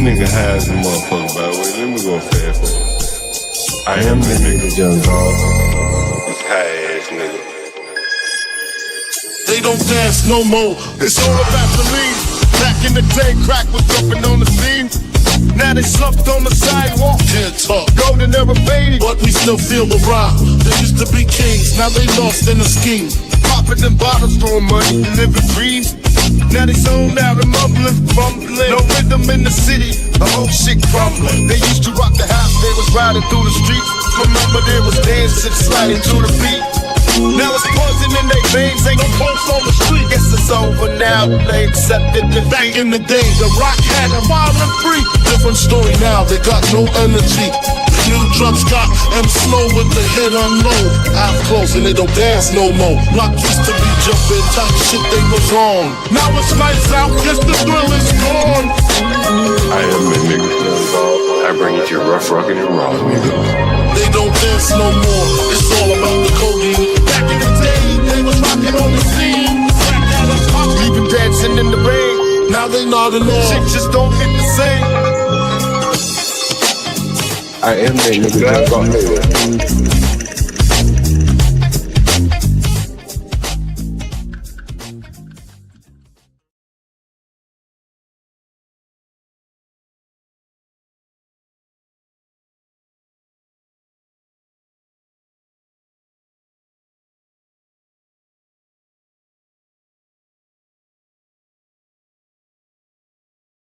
nigga high as a motherfucker, by the way. Let me go fast forward. I am the nigga, young dog. This high ass nigga. They don't dance no more. It's all about the lean. Back in the day, crack was jumping on the scene. Now they slumped on the sidewalk. Can't talk, Golden era faded. but we still feel the rock. They used to be kings, now they lost in the scheme. Popping them bottles, throwing money, and living free. Now they zoned out and mumbling, fumbling. No rhythm in the city, the whole shit crumbling. They used to rock the house, they was riding through the streets. Remember there was dancing, sliding to the beat. Now it's poison in their veins, ain't no pulse on the street. Guess it's over now, they accepted defeat. Back in the day, the rock had them wild and free. Different story now, they got no energy. The new drugs got them slow with the hit unload. Eyes closed and they don't dance no more. Rock used to be jumping, type shit they was on. Now it's lights out, guess the thrill is gone. I am the nigga, young dog. I bring it to you rough, rockin' and raw, nigga. They don't dance no more, it's all about the codeine. Back in the day, they was rocking on the scene. Crack out and pop, Even dancing in the rain, now they nodding shit off. just don't hit the same. I am that nigga, young dog.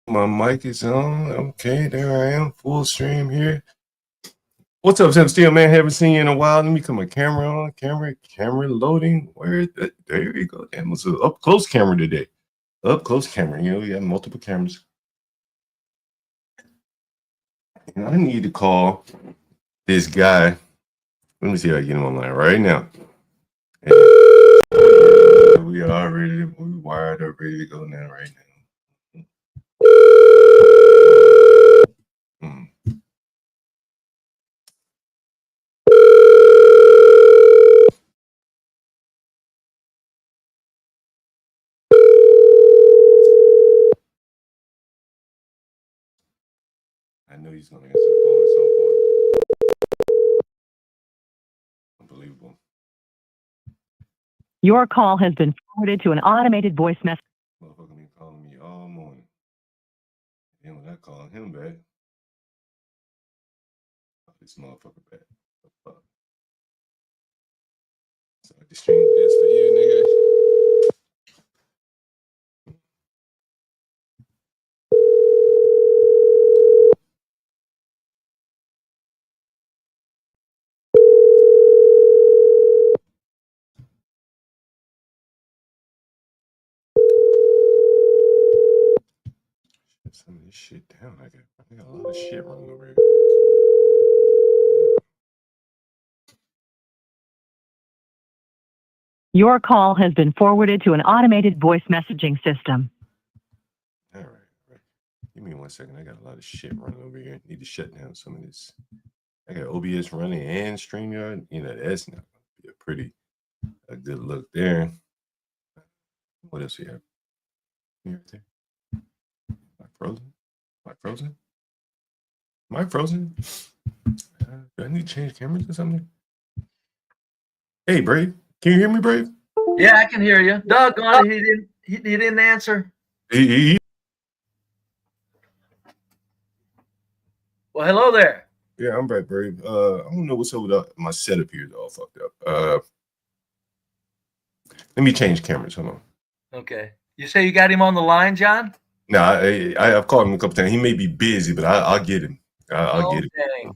My mic is on. Okay, there I am, full stream here. What's up, Sam Steel, man? Haven't seen you in a while. Let me put my camera on. Camera loading. Where is that? There you go. Damn, it's an up close camera today. Up close camera. You know, you have multiple cameras. And I need to call this guy. Let me see if I can get him online right now. And we wired up, ready to go now, right now. I know he's gonna answer the phone at some point. Unbelievable. Your call has been forwarded to an automated voice message. Motherfucker been calling me all morning. Then when I call him back, this motherfucker back. Fuck. So I just streamed this for you, nigga. Some of this shit down. I got a lot of shit running over here. Your call has been forwarded to an automated voice messaging system. All right. Give me 1 second. I got a lot of shit running over here. Need to shut down some of this. I got OBS running and StreamYard. You know, that's not going to be a good look there. What else we have? Here, there. Frozen? Am I frozen? Do I need to change cameras or something? Hey, Brave. Can you hear me, Brave? Yeah, I can hear you. Doggone it, he didn't answer. Well, hello there. Yeah, I'm back, Brave. I don't know what's up with my setup here is all fucked up. Let me change cameras. Hold on. Okay. You say you got him on the line, John? No, I've called him a couple times. He may be busy, but I'll get him. I'll get him.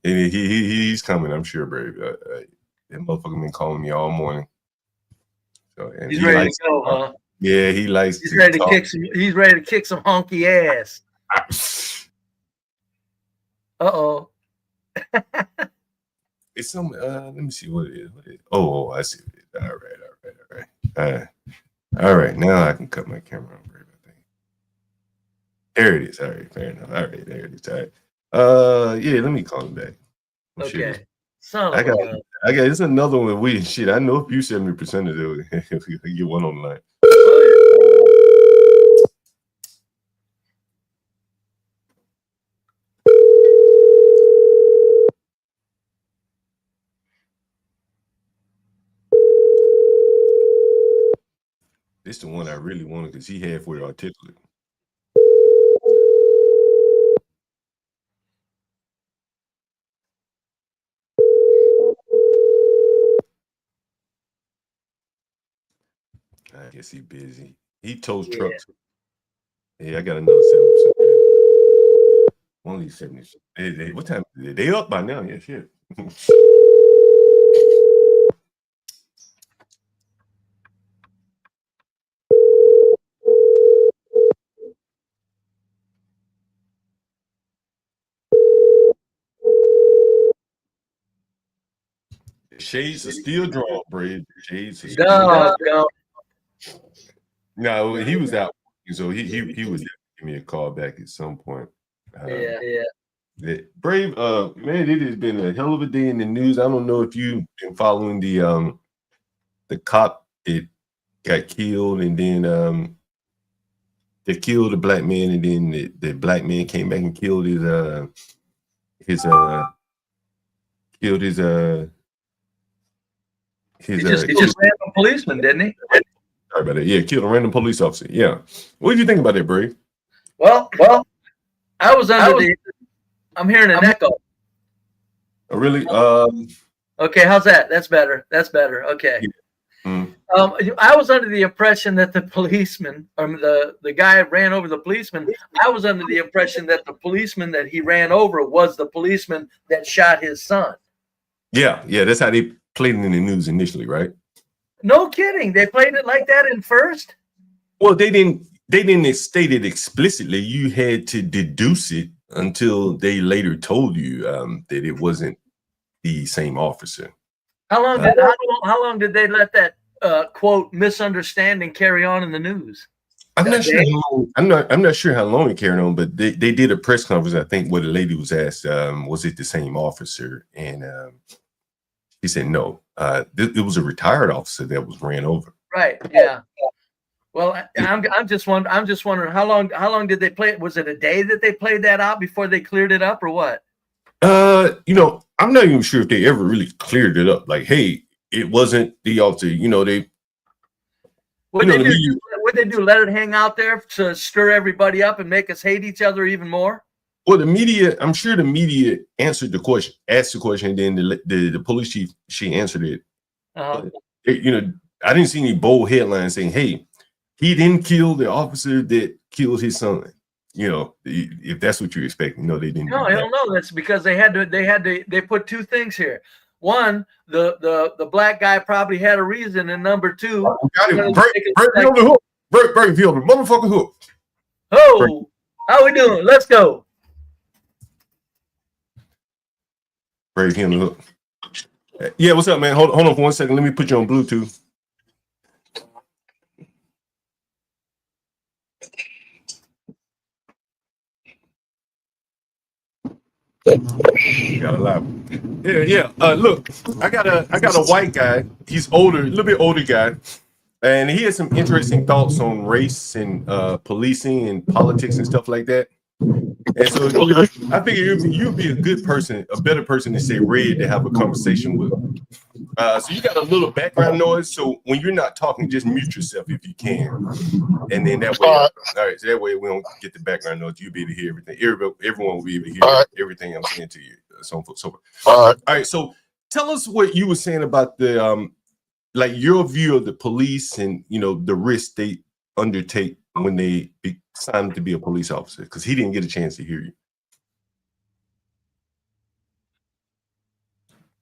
He's coming, I'm sure, Brave. That motherfucker been calling me all morning. So, and he's ready to go, huh? Yeah, he likes. He's ready to kick some. He's ready to kick some honky ass. Uh-oh. It's some. Let me see what it is. Oh, I see. All right. All right. Now I can cut my camera on, Brave. There it is. All right, fair enough. All right, there it is. All right. Yeah, let me call him back. Okay. I got it's another one with weed shit. I know if you 70% of it, if you get one on the line. the one I really wanted because he halfway articulate. I guess he busy. He tows trucks. Yeah, I got another 7%. Only 70. What time? They up by now? Yeah, shit. Shades are still drawn, Brave. Shades are still drawn. No, he was out, so he was give me a call back at some point. Brave, man, it has been a hell of a day in the news. I don't know if you've been following the cop that got killed, and then they killed a black man, and then the black man came back and killed his he just ran a policeman, didn't he? Sorry about that. Yeah, killed a random police officer. Yeah. What did you think about that, Brave? Well, I was I'm hearing an echo. Oh, really? Okay, how's that? That's better. Okay. Yeah. I was under the impression that the policeman, the guy ran over the policeman. I was under the impression that the policeman that he ran over was the policeman that shot his son. Yeah, that's how they played it in the news initially, right? No kidding. They played it like that in first? Well, they didn't state it explicitly. You had to deduce it until they later told you that it wasn't the same officer. How long did they let that quote misunderstanding carry on in the news? I'm not sure. I'm not sure how long it carried on, but they did a press conference. I think where the lady was asked, was it the same officer? And he said no. It was a retired officer that was ran over. Right. Yeah. Well, I'm just wondering how long did they play it? Was it a day that they played that out before they cleared it up, or what? I'm not even sure if they ever really cleared it up. Like, hey, it wasn't the officer. What they do? Let it hang out there to stir everybody up and make us hate each other even more? Well, the media, I'm sure the media answered the question, asked the question, and then the police chief, she answered it. I didn't see any bold headlines saying, hey, he didn't kill the officer that killed his son. If that's what you're expecting. No, they didn't. No, I don't know. That's because they put two things here. One, the black guy probably had a reason, and number two, got him. Break on the hook. Break the motherfucking hook. Oh, how we doing? Let's go. Break him the hook. Yeah, what's up, man? Hold on for 1 second. Let me put you on Bluetooth. Got a lot. Yeah. Look, I got a white guy. He's older, a little bit older guy, and he has some interesting thoughts on race and policing and politics and stuff like that. And so I figure you'd be a good person, a better person to say Red to have a conversation with. So you got a little background noise. So when you're not talking, just mute yourself if you can. And then that way, all right, so that way we don't get the background noise. You'll be able to hear everything. Everyone will be able to hear everything I'm saying to you. So all right. So tell us what you were saying about the like your view of the police and the risk they undertake when they sign to be a police officer, because he didn't get a chance to hear you.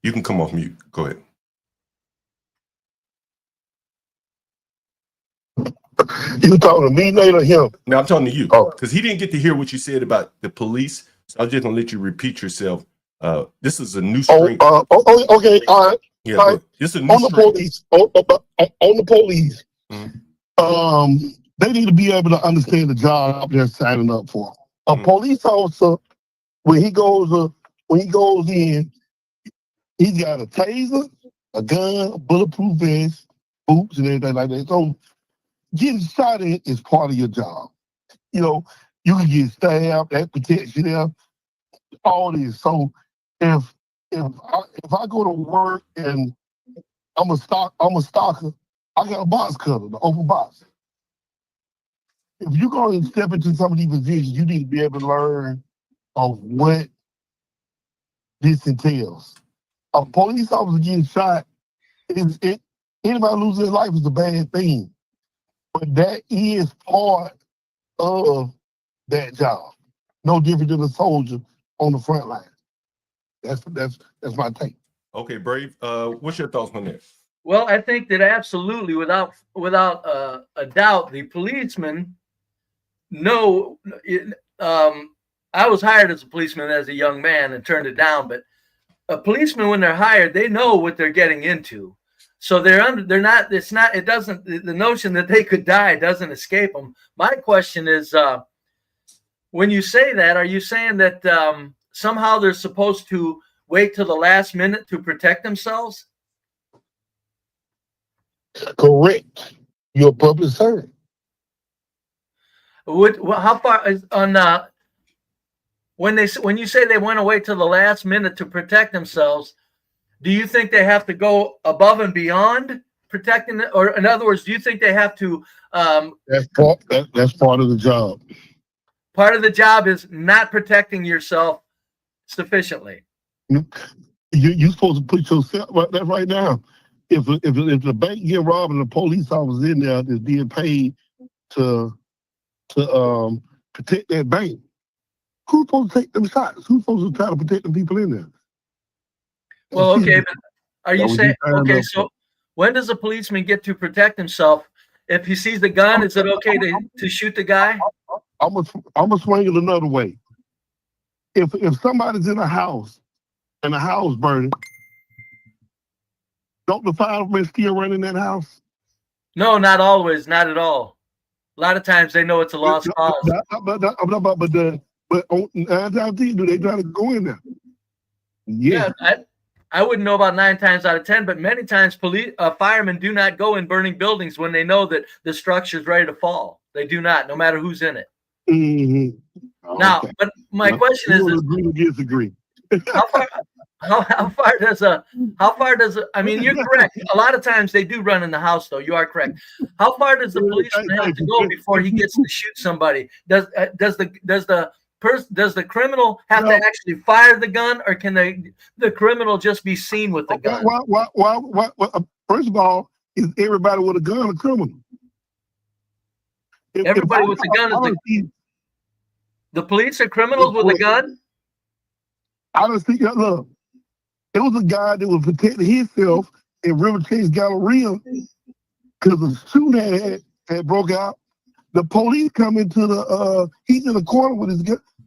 You can come off mute. Go ahead. You talking to me, Nate, or him? No, I'm talking to you, because he didn't get to hear what you said about the police. So I'm just gonna let you repeat yourself. This is a new string. Okay, all right. Yeah, all right. This is a new on the police. On the police. Mm-hmm. They need to be able to understand the job they're signing up for. A police officer, when he goes in, he's got a taser, a gun, a bulletproof vest, boots, and everything like that. So getting shot at is part of your job. You can get stabbed, that protects you there. All this. So if I go to work and I'm a stalker, I got a box cutter, the open box. if you're going to step into some of these positions, you need to be able to learn of what this entails. A police officer getting shot anybody losing their life is a bad thing, but that is part of that job. No different than a soldier on the front line. That's my take. Okay, Brave. What's your thoughts on that? Well, I think that absolutely, without a doubt, the policemen know. I was hired as a policeman as a young man and turned it down, but a policeman, when they're hired, they know what they're getting into. So they're not. It's not. It doesn't. The notion that they could die doesn't escape them. My question is, when you say that, are you saying that somehow they're supposed to wait till the last minute to protect themselves? Correct. You're a public servant. How far is on when you say they want to wait till the last minute to protect themselves? Do you think they have to go above and beyond protecting it, or in other words, do you think they have to? That's part of the job. Part of the job is not protecting yourself sufficiently. You're supposed to put yourself right now. If the bank get robbed and the police officer in there is being paid to protect that bank, who's supposed to take them shots? Who's supposed to try to protect the people in there? Well, okay, but are you saying okay? So when does a policeman get to protect himself? If he sees the gun, is it okay to shoot the guy? I'm gonna swing it another way. If somebody's in a house and the house burning, don't the firemen still run in that house? No, not always, not at all. A lot of times they know it's a lost cause. But 9 times out of 10, do they try to go in there? Yeah, I wouldn't know about 9 times out of 10, but many times firemen do not go in burning buildings when they know that the structure is ready to fall. They do not, no matter who's in it. Mm-hmm. Now, but my question is, agree to disagree. How far does I mean, you're correct. A lot of times they do run in the house, though. You are correct. How far does the policeman have to go before he gets to shoot somebody? Does the criminal have to actually fire the gun, or can the criminal just be seen with the gun? First of all, is everybody with a gun a criminal? Everybody with a gun is the police are criminals with a gun? I don't think look. It was a guy that was protecting himself in River Chase Galleria because the shooting had broke out. The police come into he's in the corner with his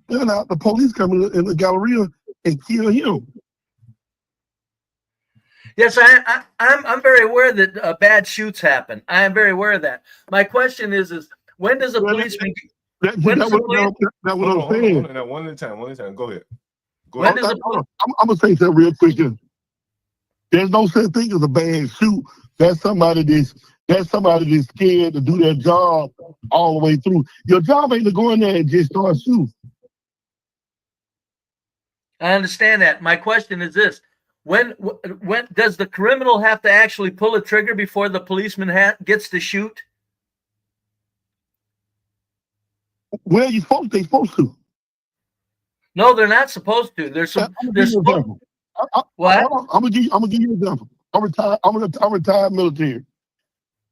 gun out. The police come in the Galleria and kill him. Yes, I'm very aware that bad shoots happen. I am very aware of that. My question is when does a policeman? That's what I'm saying. One at a time. Go ahead. I'm gonna say something real quick. There's no such thing as a bad shoot. That's somebody that's scared to do their job all the way through. Your job ain't to go in there and just start shooting. I understand that. My question is this: when does the criminal have to actually pull a trigger before the policeman gets to shoot? Well, they supposed to. No, they're not supposed to. What? I'm gonna give you an example. I'm retired military.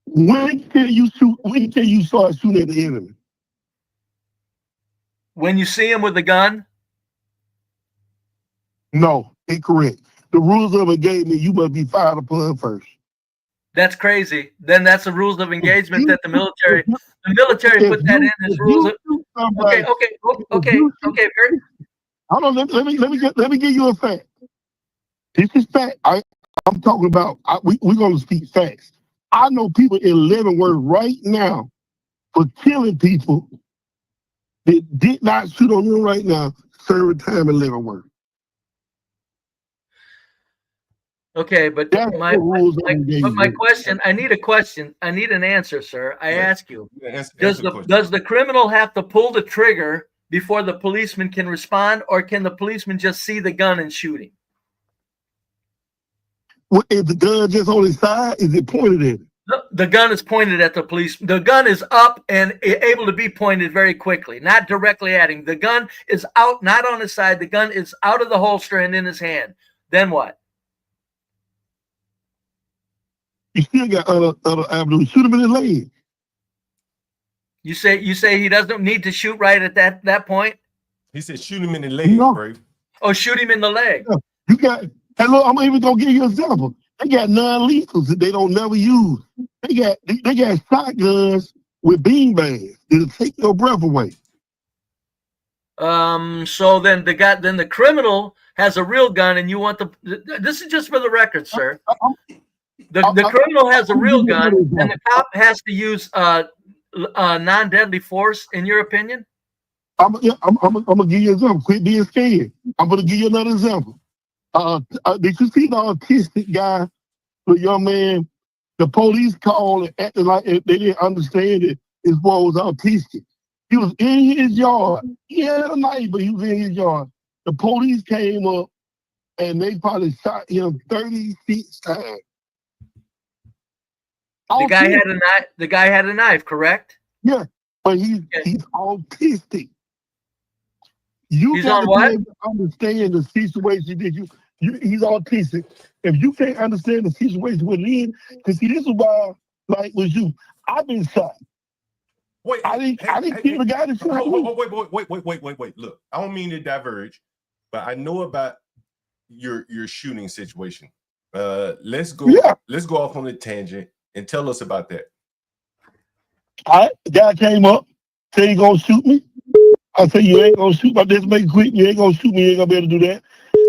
When can you shoot? When can you start shooting at the enemy? When you see him with a gun? No, incorrect. The rules of engagement, you must be fired upon first. That's crazy. Then that's the rules of engagement that the military put that in as rules. Okay. Hold on. Let me give you a fact. This is fact. I'm talking about. We're going to speak facts. I know people in Leavenworth right now for killing people that did not shoot on them right now, serving time in Leavenworth. Okay, but my question, I need a question. I need an answer, sir. I ask you, does the criminal have to pull the trigger before the policeman can respond, or can the policeman just see the gun and shoot him? If the gun just on his side, is it pointed at him? The gun is pointed at the police. The gun is up and able to be pointed very quickly, not directly at him. The gun is out, not on his side. The gun is out of the holster and in his hand. Then what? You still got other avenues. Shoot him in the leg. You say he doesn't need to shoot right at that point? He said shoot him in the leg, No. Brave. Oh, shoot him in the leg. Yeah. You got, hey, look, I'm even gonna give you an example. They got non-lethals that they don't never use. They got shotguns with beanbags that'll take your breath away. So then the criminal has a real gun, and you want this is just for the record, sir. The criminal has a real gun, and the cop has to use non-deadly force. In your opinion? I'm gonna give you an example. Quit being scared. I'm gonna give you another example. Did you see the autistic guy, the young man? The police called and acted like they didn't understand it. His boy was autistic. He was in his yard. He had a knife, but he was in his yard. The police came up and they probably shot him 36 times. The guy had a knife. The guy had a knife, correct? Yeah, but he's autistic. You got to be able to understand the situation that he's autistic. If you can't understand the situation we're in, because see, this is why, like with you, I've been shot. Wait, I didn't kill the guy that shot me. Wait. Look, I don't mean to diverge, but I know about your shooting situation. Let's go off on a tangent and tell us about that. All right, the guy came up, said he gonna shoot me. I said, you ain't gonna shoot me. Just make it quick. You ain't gonna shoot me. You ain't gonna be able to do that.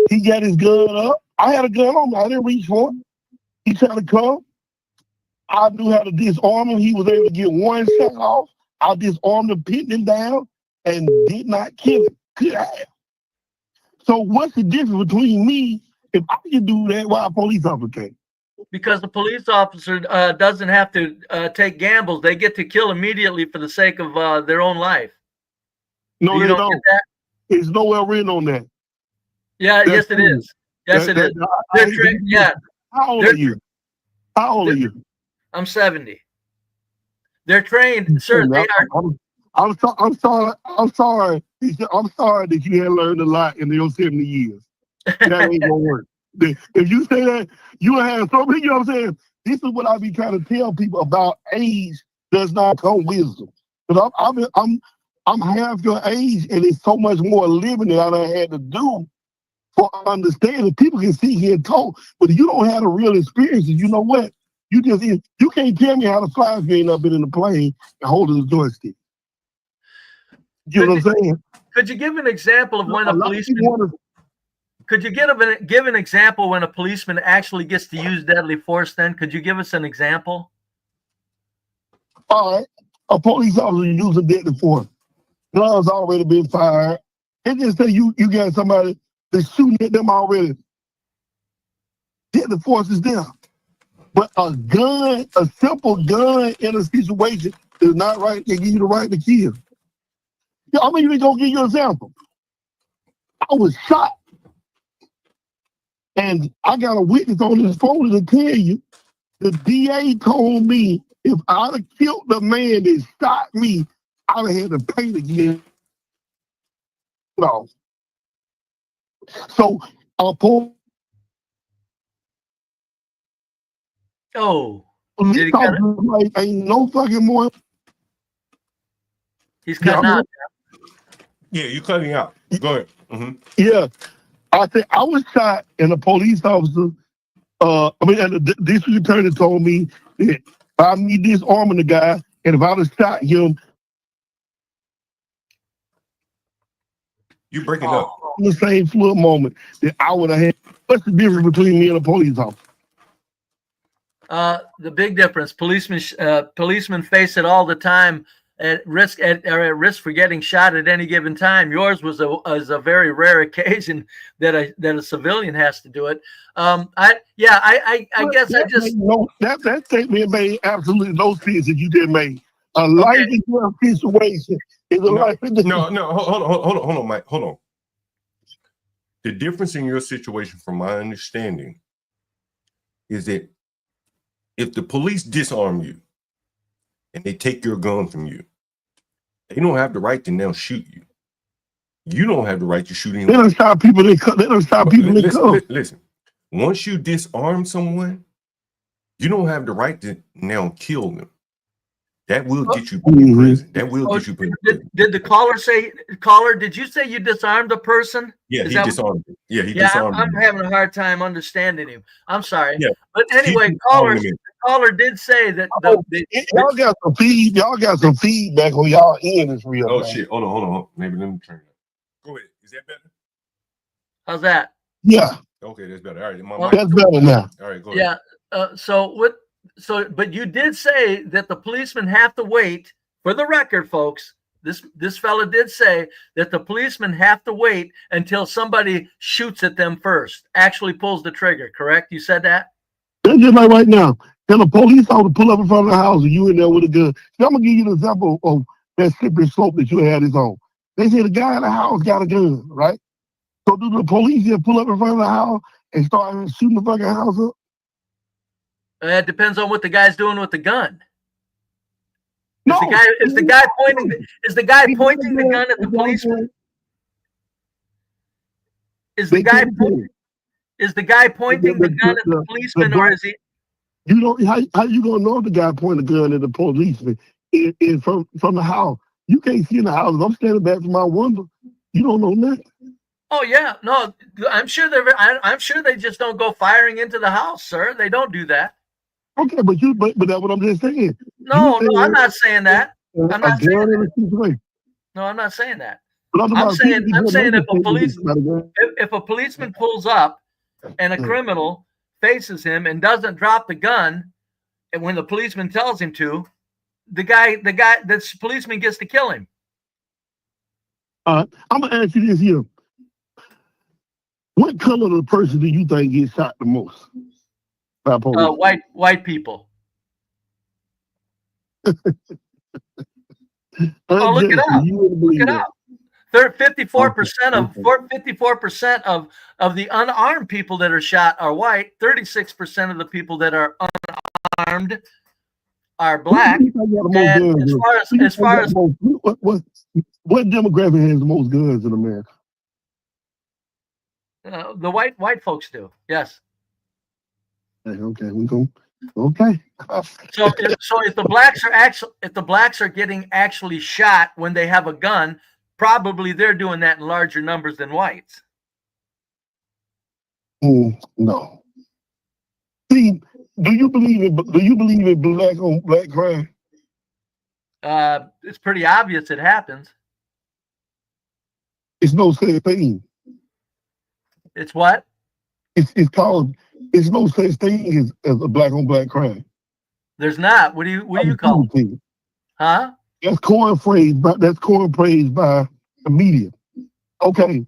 He got his gun up. I had a gun on me. I didn't reach for him. He tried to come. I knew how to disarm him. He was able to get one shot off. I disarmed him, pinned him down, and did not kill him. Could I have? So what's the difference between me if I can do that while a police officer can't? Because the police officer doesn't have to take gambles. They get to kill immediately for the sake of their own life. No, you they don't don't. get that? It's nowhere written on that. Yeah, yes, it is. Yes, it is. Yeah. How old are you? How old are you? I'm 70. They're trained, sir. They are. I'm sorry. I'm sorry that you had learned a lot in your 70 years. That ain't gonna work. If you say that, you have so many. You know what I'm saying? This is what I be trying to tell people about age does not come wisdom. Because I'm half your age, and it's so much more living that I done had to do for understanding. People can sit here and talk, but if you don't have the real experiences, you know what? You can't tell me how to fly if you ain't up been in the plane and holding the joystick. You know what I'm saying? Could you give an example of when a policeman? Could you give an example when a policeman actually gets to use deadly force? Then could you give us an example? All right, a police officer using deadly force. Guns already been fired. They just say you got somebody that's shooting at them already. Deadly force is there. But a gun, a simple gun in a situation is not right. They give you the right to kill. Yeah, I'm even gonna give you an example. I was shot. And I got a witness on this phone to tell you the DA told me if I'd have killed the man that shot me, I'd have had to pay to get it. No. So did he like, ain't no fucking more. He's cutting out. Yeah, you cutting out. Go ahead. Mm-hmm. Yeah. I said I was shot, and a police officer, and the district attorney told me that I need disarming the guy, and if I'd have shot him, you breaking up in the same fluid moment that I would have had. What's the difference between me and a police officer? The big difference: policemen face it all the time. At risk for getting shot at any given time. Yours was a very rare occasion that a civilian has to do it. I guess I just that statement made absolutely no sense that you did make. A life and death situation is a life and death. No, hold on, Mike. Hold on. The difference in your situation, from my understanding, is that if the police disarm you and they take your gun from you, they don't have the right to now shoot you. You don't have the right to shoot They anyone. don't stop people. They don't stop people. They come. Listen. Once you disarm someone, you don't have the right to now kill them. That will get you put in prison. That will get you put in prison. Did the caller, did you say you disarmed a person? Yeah, he disarmed him. Yeah, he disarmed I'm him. having a hard time understanding him. I'm sorry. Yeah. But anyway, caller did say that y'all got some feed. Y'all got some feedback on y'all end is real. Oh shit! Hold on. Maybe let me turn it up. Go ahead. Is that better? How's that? Yeah. Okay, that's better. All right, that's better now. All right, go ahead. Yeah. But you did say that the policemen have to wait. For the record, folks, this fella did say that the policemen have to wait until somebody shoots at them first, actually pulls the trigger. Correct? You said that? That's just like right now. Tell a police officer pull up in front of the house and you in there with a gun. Now, I'm gonna give you an example of that slippery slope that you had this on. They say the guy in the house got a gun, right? So do the police just pull up in front of the house and start shooting the fucking house up? It depends on what the guy's doing with the gun. No. Is the guy pointing the gun at the policeman? Is the guy pointing the gun at the policeman, or is he? You don't. How you gonna know if the guy pointing the gun at the policeman from the house? You can't see in the house. I'm standing back from my window. You don't know nothing. Oh yeah, no, I'm sure they just don't go firing into the house, sir. They don't do that. Okay, but that's what I'm just saying. No, I'm not saying that. I'm not saying that. No, I'm not saying that. I'm saying if a policeman pulls up and a criminal faces him and doesn't drop the gun, and when the policeman tells him to, this policeman gets to kill him. I'm gonna ask you this here. What color of the person do you think gets shot the most by police? White people. Look it up. Look it up. 54% of the unarmed people that are shot are white. 36% of the people that are unarmed are black. And as far as what demographic has the most guns in America? The white folks do. Yes. Okay, we go. Okay. So if the blacks are getting actually shot when they have a gun, probably they're doing that in larger numbers than whites. No. See, do you believe in black on black crime? It's pretty obvious it happens. It's no such thing. It's what? It's called. It's no such thing as a black on black crime. There's not. What do you call it? Huh? That's corn praised by the media. Okay.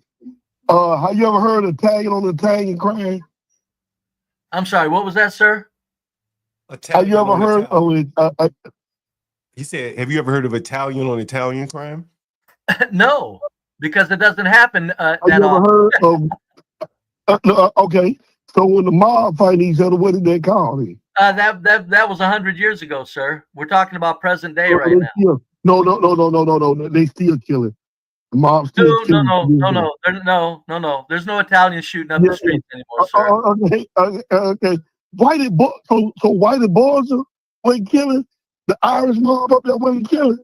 Have you ever heard of Italian on Italian crime? I'm sorry. What was that, sir? Have you ever heard of it? He said, "Have you ever heard of Italian on Italian crime?" No, because it doesn't happen that often. Have you ever heard of? Okay. So when the mob fight each other, what did they call it? That was 100 years ago, sir. We're talking about present day right now. No. They still kill it. The mob still killing. No. There's no Italians shooting up the streets anymore, sir. Okay. So white boys wasn't killing. The Irish mob up there wasn't killing.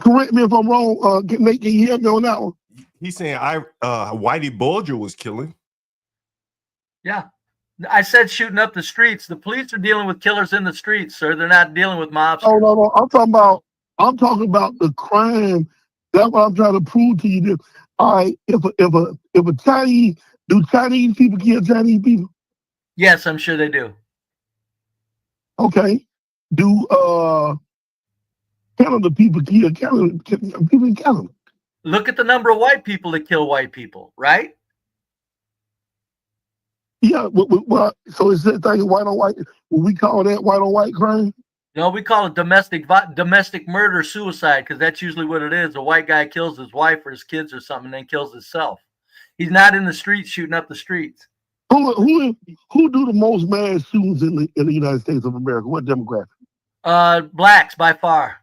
Correct me if I'm wrong. Can you help me on that one? He's saying Whitey Bulger was killing. Yeah. I said shooting up the streets. The police are dealing with killers in the streets, sir. They're not dealing with mobsters. No. I'm talking about the crime. That's what I'm trying to prove to you. All right, if a Chinese, do Chinese people kill Chinese people? Yes, I'm sure they do. Okay. Do Canada people kill people in Canada? Look at the number of white people that kill white people, right? Yeah, well, so is that thing white on white? Will we call that white on white crime? No, we call it domestic murder suicide, because that's usually what it is. A white guy kills his wife or his kids or something and then kills himself. He's not in the streets shooting up the streets. Who do the most mass shootings in the United States of America? What demographic? Blacks by far.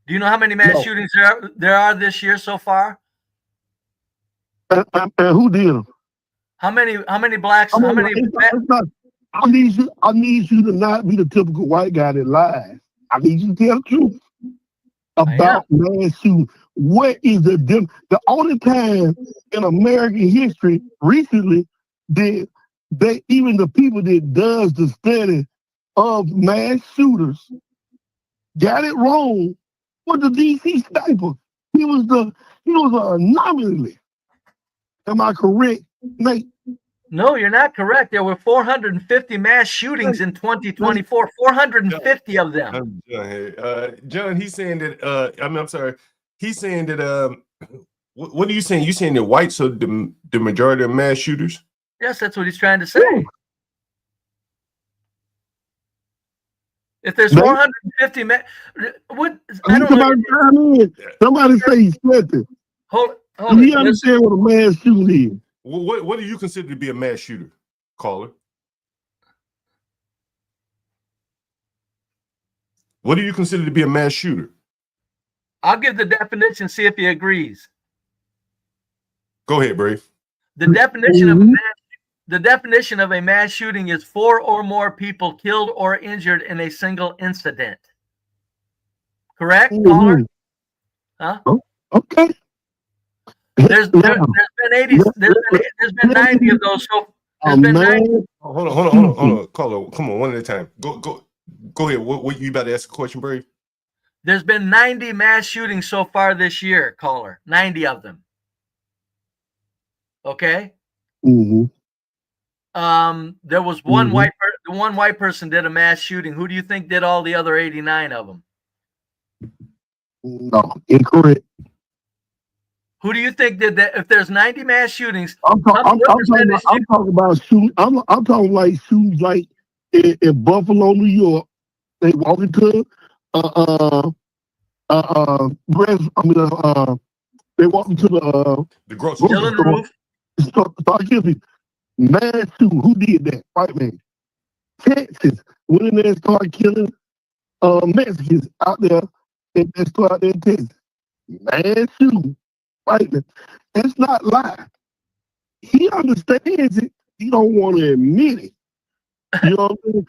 Do you know how many mass No. shootings there are this year so far? And who did them? How many blacks? How many? I need you to not be the typical white guy that lies. I need you to tell the truth about mass shooting. What is the only time in American history recently that even the people that does the study of mass shooters got it wrong was the DC sniper. He was an anomaly. Am I correct, Nate? No, you're not correct. There were 450 mass shootings in 2024. 450 of them. John, he's saying that. I'm sorry. He's saying that. What are you saying? You saying that whites are the majority of mass shooters? Yes, that's what he's trying to say. If there's 450 what? I don't know. Somebody say he's sweating. Hold Do you understand what a mass shooting is? What do you consider to be a mass shooter, caller? What do you consider to be a mass shooter? I'll give the definition, see if he agrees. Go ahead, Brave. The definition of a mass shooting is 4 or more people killed or injured in a single incident. Correct, caller? Huh? Okay. There's been 90 of those. So there's been 90. Hold on, caller. Come on, one at a time. Go ahead. What you about to ask a question, Brave? There's been 90 mass shootings so far this year, caller. 90 of them. Okay. Mm-hmm. There was one white person did a mass shooting. Who do you think did all the other 89 of them? No, incorrect. Who do you think did that? If there's 90 mass shootings, I'm talking about shootings. I'm talking like shootings like in Buffalo, New York. They walk into they walk into the grocery store. Start killing. Mass shooting. Who did that? White man. Texas went in there and started killing Mexicans out there. And they started out there in Texas. Mass shooting. White man. It's not lie. He understands it. He don't want to admit it. You know what I'm saying?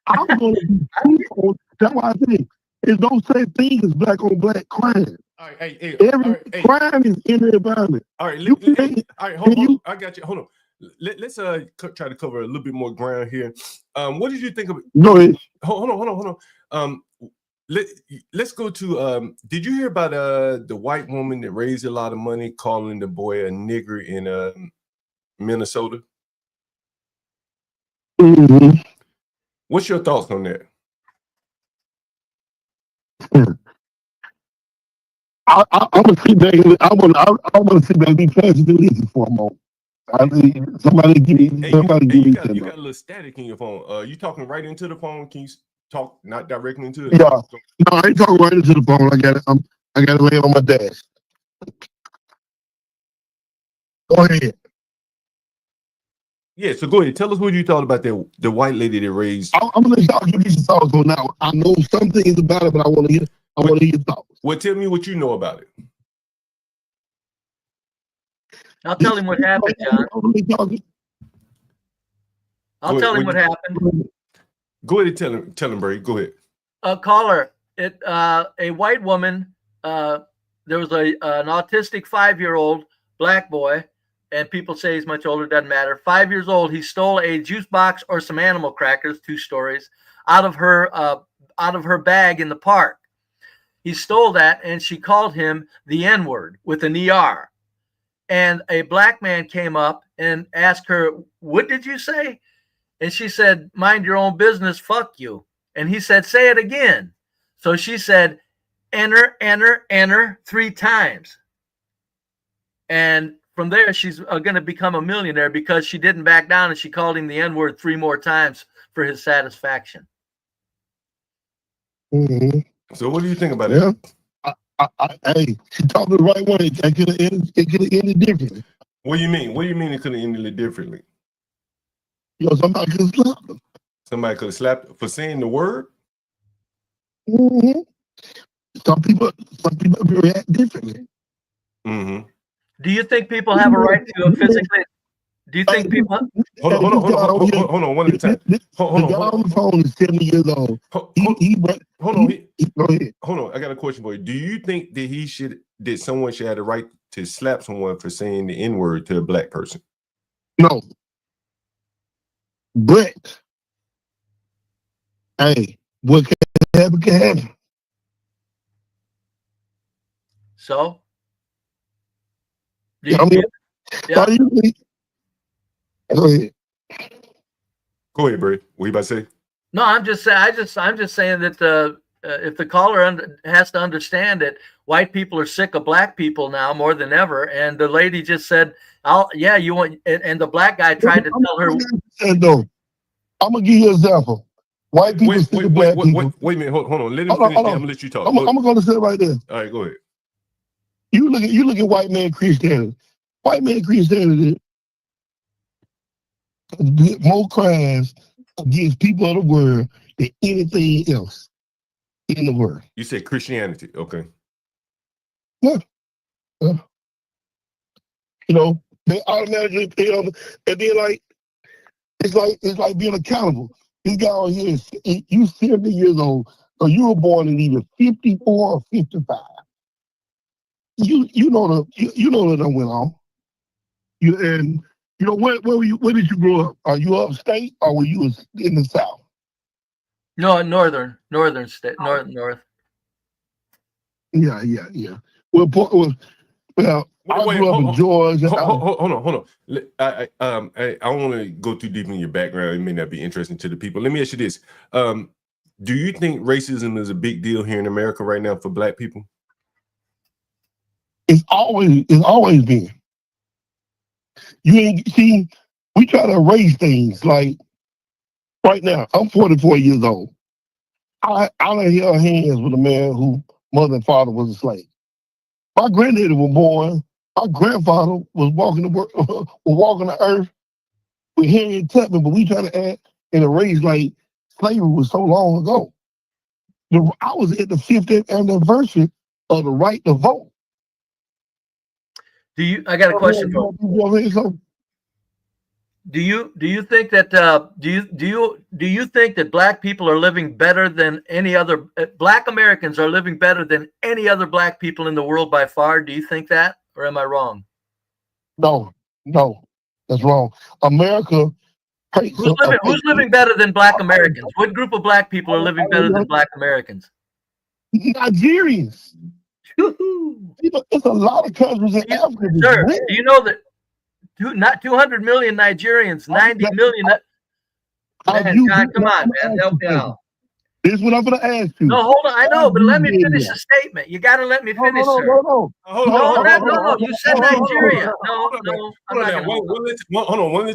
I'm going to be truthful. That's why I think there's no such thing as black on black crime. All right, Every crime is in the environment. All right, hold on. I got you. Hold on. Let's try to cover a little bit more ground here. What did you think of? No, hold on. Let's go to. Did you hear about the white woman that raised a lot of money calling the boy a nigger in Minnesota? Mm-hmm. What's your thoughts on that? I'm gonna sit back and I'm gonna sit back and be patient and listen for a moment. Somebody give me. You got a little static in your phone. You talking right into the phone? Can you talk not directly into it? Yeah. No, I ain't talking right into the phone. I got it. I got it laying on my dash. Go ahead. Yeah, so go ahead. Tell us what you thought about the white lady that raised. I'm gonna let y'all give me some thoughts on that one. I know some things about it, but I want to hear your thoughts. Well, tell me what you know about it. I'll tell him what happened, John. I'll tell him what happened. Go ahead and tell him, Brady. Go ahead. Caller, a white woman. There was an autistic 5-year-old black boy, and people say he's much older. Doesn't matter. 5 years old. He stole a juice box or some animal crackers, 2 stories, out of her bag in the park. He stole that, and she called him the N-word with an ER. And a black man came up and asked her, "What did you say?" And she said, "Mind your own business, fuck you." And he said, "Say it again." So she said, "Enter, enter, enter," 3 times. And from there, she's going to become a millionaire because she didn't back down and she called him the N-word 3 more times for his satisfaction. Mm-hmm. So what do you think about it? Hey, she talked to the right one. It could have ended differently. What do you mean? What do you mean it could have ended differently? Somebody could slap them. Somebody could have slapped for saying the word. Mm-hmm. Some people react differently. Mm-hmm. Do you think people have a right to physically? Do you think people? Hold on, one at a time. The guy on the phone is 70 years old. Go ahead. Hold on. I got a question for you. Do you think that someone should have the right to slap someone for saying the N-word to a black person? No. But hey, what can happen can happen. So? Yeah. Yeah. Go ahead. Go ahead, Bray. What you about to say? No, I'm just saying. I'm just saying that if the caller has to understand that white people are sick of black people now more than ever, and the lady just said, you want," and the black guy tried to tell her. No, I'm gonna give you an example. White people sick of black people. Wait a minute. Hold on. Let him finish. I'm gonna let you talk. I'm gonna say it right there. All right, go ahead. You look at white man Christianity. White man Christianity did more crimes against people of the world than anything else in the world. You said Christianity, okay? Yeah. They automatically pay on, and then it's like being accountable. This guy on here you 70 years old, so you were born in either 54 or 55. You know that went on. Where did you grow up? Are you upstate or were you in the South? No, northern state, north. Yeah. Well, I grew up in Georgia. Hold on. I don't want to go too deep in your background. It may not be interesting to the people. Let me ask you this: do you think racism is a big deal here in America right now for black people? It's always been. You ain't see. We try to erase things. Like right now, I'm 44 years old. I done held hands with a man whose mother and father was a slave. My granddaddy was born. My grandfather was walking the earth with Harriet Tubman, but we try to act and erase like slavery was so long ago. I was at the 50th anniversary of the right to vote. I got a question for you. Do you think that do you think that black people are living better than any other black Americans are living better than any other black people in the world by far? Do you think that, or am I wrong? No, that's wrong. America. Who's living better than black Americans? What group of black people are living better than black Americans? Nigerians. It's a lot of countries in Africa. Sir, do you know that not 200 million Nigerians, 90 million? Man, God, come on, man, help me out. This is what I'm going to ask you. No, hold on. I know, but let me finish the statement. You got to let me finish, sir. No. You said Nigeria. No, I'm not going to. Hold on, one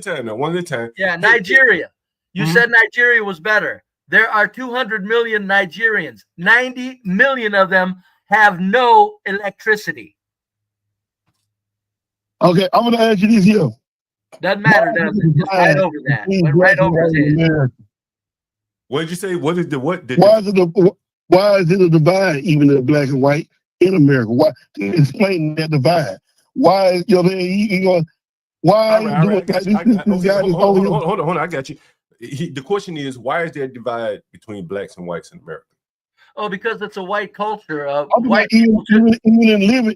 at a time. Yeah, Nigeria. You said Nigeria was better. There are 200 million Nigerians. 90 million of them have no electricity. Okay, I'm going to ask you this here. Doesn't matter, does it? Just right over that. Went right over his head. What did you say? What is the what? Why is it a divide, even in black and white in America? Why explain that divide? Why why hold on, I got you. The question is, why is there a divide between blacks and whites in America? Oh, because it's a white culture. White people even in living.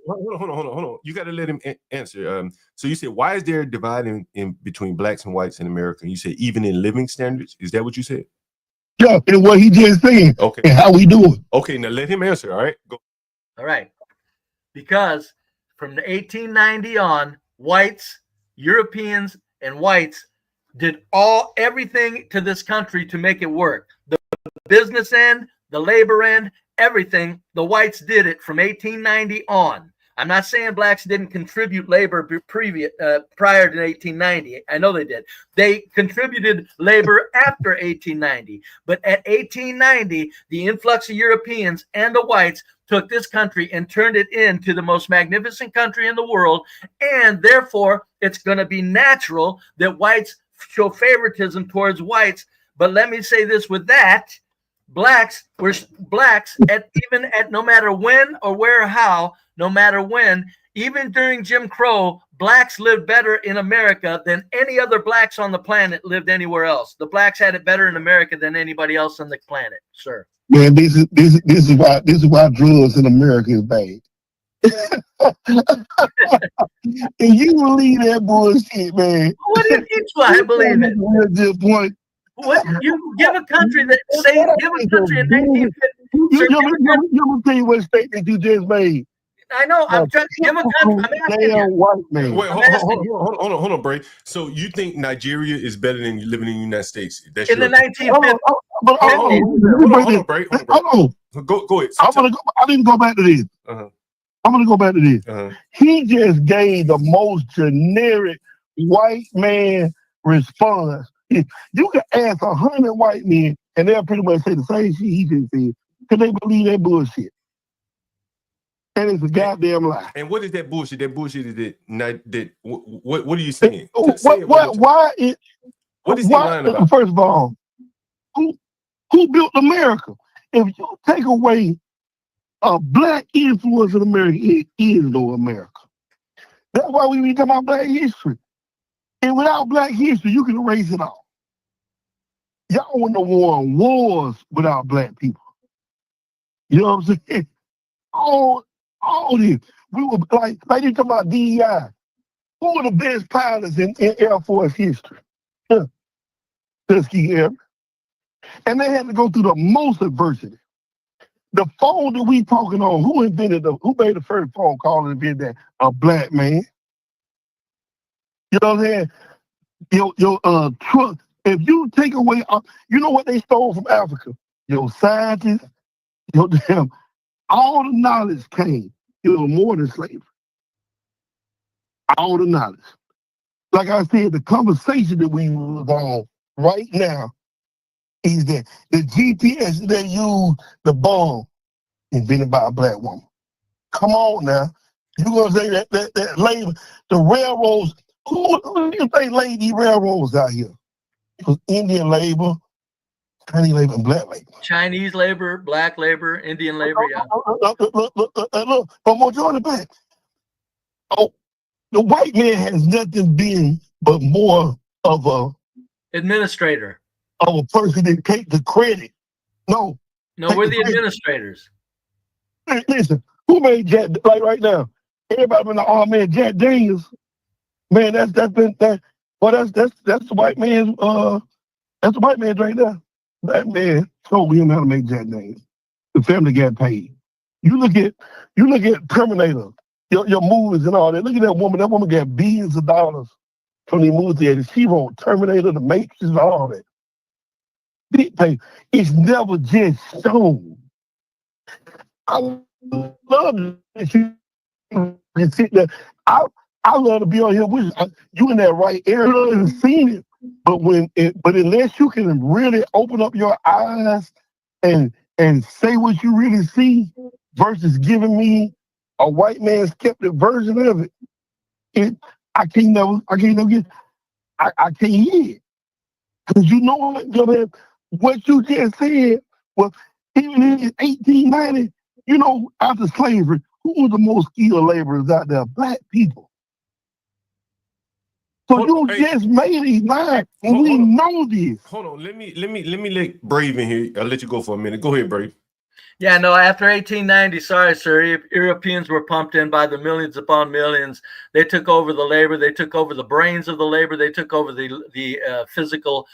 Hold on. You got to let him answer. So you said, why is there a divide in between blacks and whites in America? And you said even in living standards. Is that what you said? Yeah, and what he just said. Okay. And how we do it. Okay, now let him answer. All right. Go. All right. Because from the 1890 on, whites, Europeans, and whites did everything to this country to make it work. The business end, the labor end, everything, the whites did it from 1890 on. I'm not saying blacks didn't contribute labor prior to 1890. I know they did. They contributed labor after 1890. But at 1890, the influx of Europeans and the whites took this country and turned it into the most magnificent country in the world, and therefore it's going to be natural that whites show favoritism towards whites. But let me say this with that. Blacks at no matter when or where or how, no matter when, even during Jim Crow, blacks lived better in America than any other blacks on the planet lived anywhere else. The blacks had it better in America than anybody else on the planet, sir. Man, this is why drugs in America is bad. And you believe that bullshit, man. What do you mean? I believe it. Good point. What you give a country that give a country in 1950. Let me tell you what statement you just made. I know. I'm trying to give a country. I'm asking you. White man. Wait, hold on, Bray. So you think Nigeria is better than living in the United States? That's in the 1950s. Hold on, Bray. Hold on. Go ahead. I need to go back to this. I'm gonna go back to this. He just gave the most generic white man response. You can ask 100 white men, and they'll pretty much say the same shit he just said, because they believe that bullshit. And it's a goddamn lie. And what is that bullshit? That bullshit is that what are you saying? What is he lying about? First of all, who built America? If you take away a black influence in America, it is no America. That's why we be talking about black history. And without black history, you can erase it all. Y'all wouldn't have won wars without black people. You know what I'm saying? All this. We were like you talking about DEI. Who were the best pilots in Air Force history? Tuskegee Airmen. And they had to go through the most adversity. The phone that we talking on, who made the first phone call and invented that? A black man. You know what I'm saying? Your truck. If you take away, you know what they stole from Africa? Your scientists, all the knowledge came. It was more than slavery. All the knowledge. Like I said, the conversation that we was on right now is that the GPS they use, the bomb, invented by a black woman. Come on now. You're going to say that labor, the railroads, who do you think laid these railroads out here? It was Indian labor, Chinese labor, and black labor. Chinese labor, black labor, Indian labor, yeah. Look, but majority black. Oh, the white man has nothing been but more of a administrator. Of a person that take the credit. No, we're the administrators. Listen, who made Jack, like right now? Everybody been like, oh man, Jack Daniels. Man, that's the white man's that's the white man's right there. That man told him how to make Jack Daniels. The family got paid. You look at Terminator, your movies and all that. Look at that woman. That woman got billions of dollars from the movie theater. She wrote Terminator, The Matrix, and all that. Big pay. It's never just shown. I love that you can sit there. I love to be on here with you in that right area and seen it. But unless you can really open up your eyes and say what you really see versus giving me a white man's skeptic version of it, I can't never get I can't hear it. Because you know what you just said was even in 1890, after slavery, who was the most skilled laborers out there? Black people. So just made these lines, and we know this. Hold on, let me let Brave in here. I'll let you go for a minute. Go ahead, Brave. Yeah, no, after 1890, sorry, sir, Europeans were pumped in by the millions upon millions. They took over the labor. They took over the brains of the labor. They took over the physical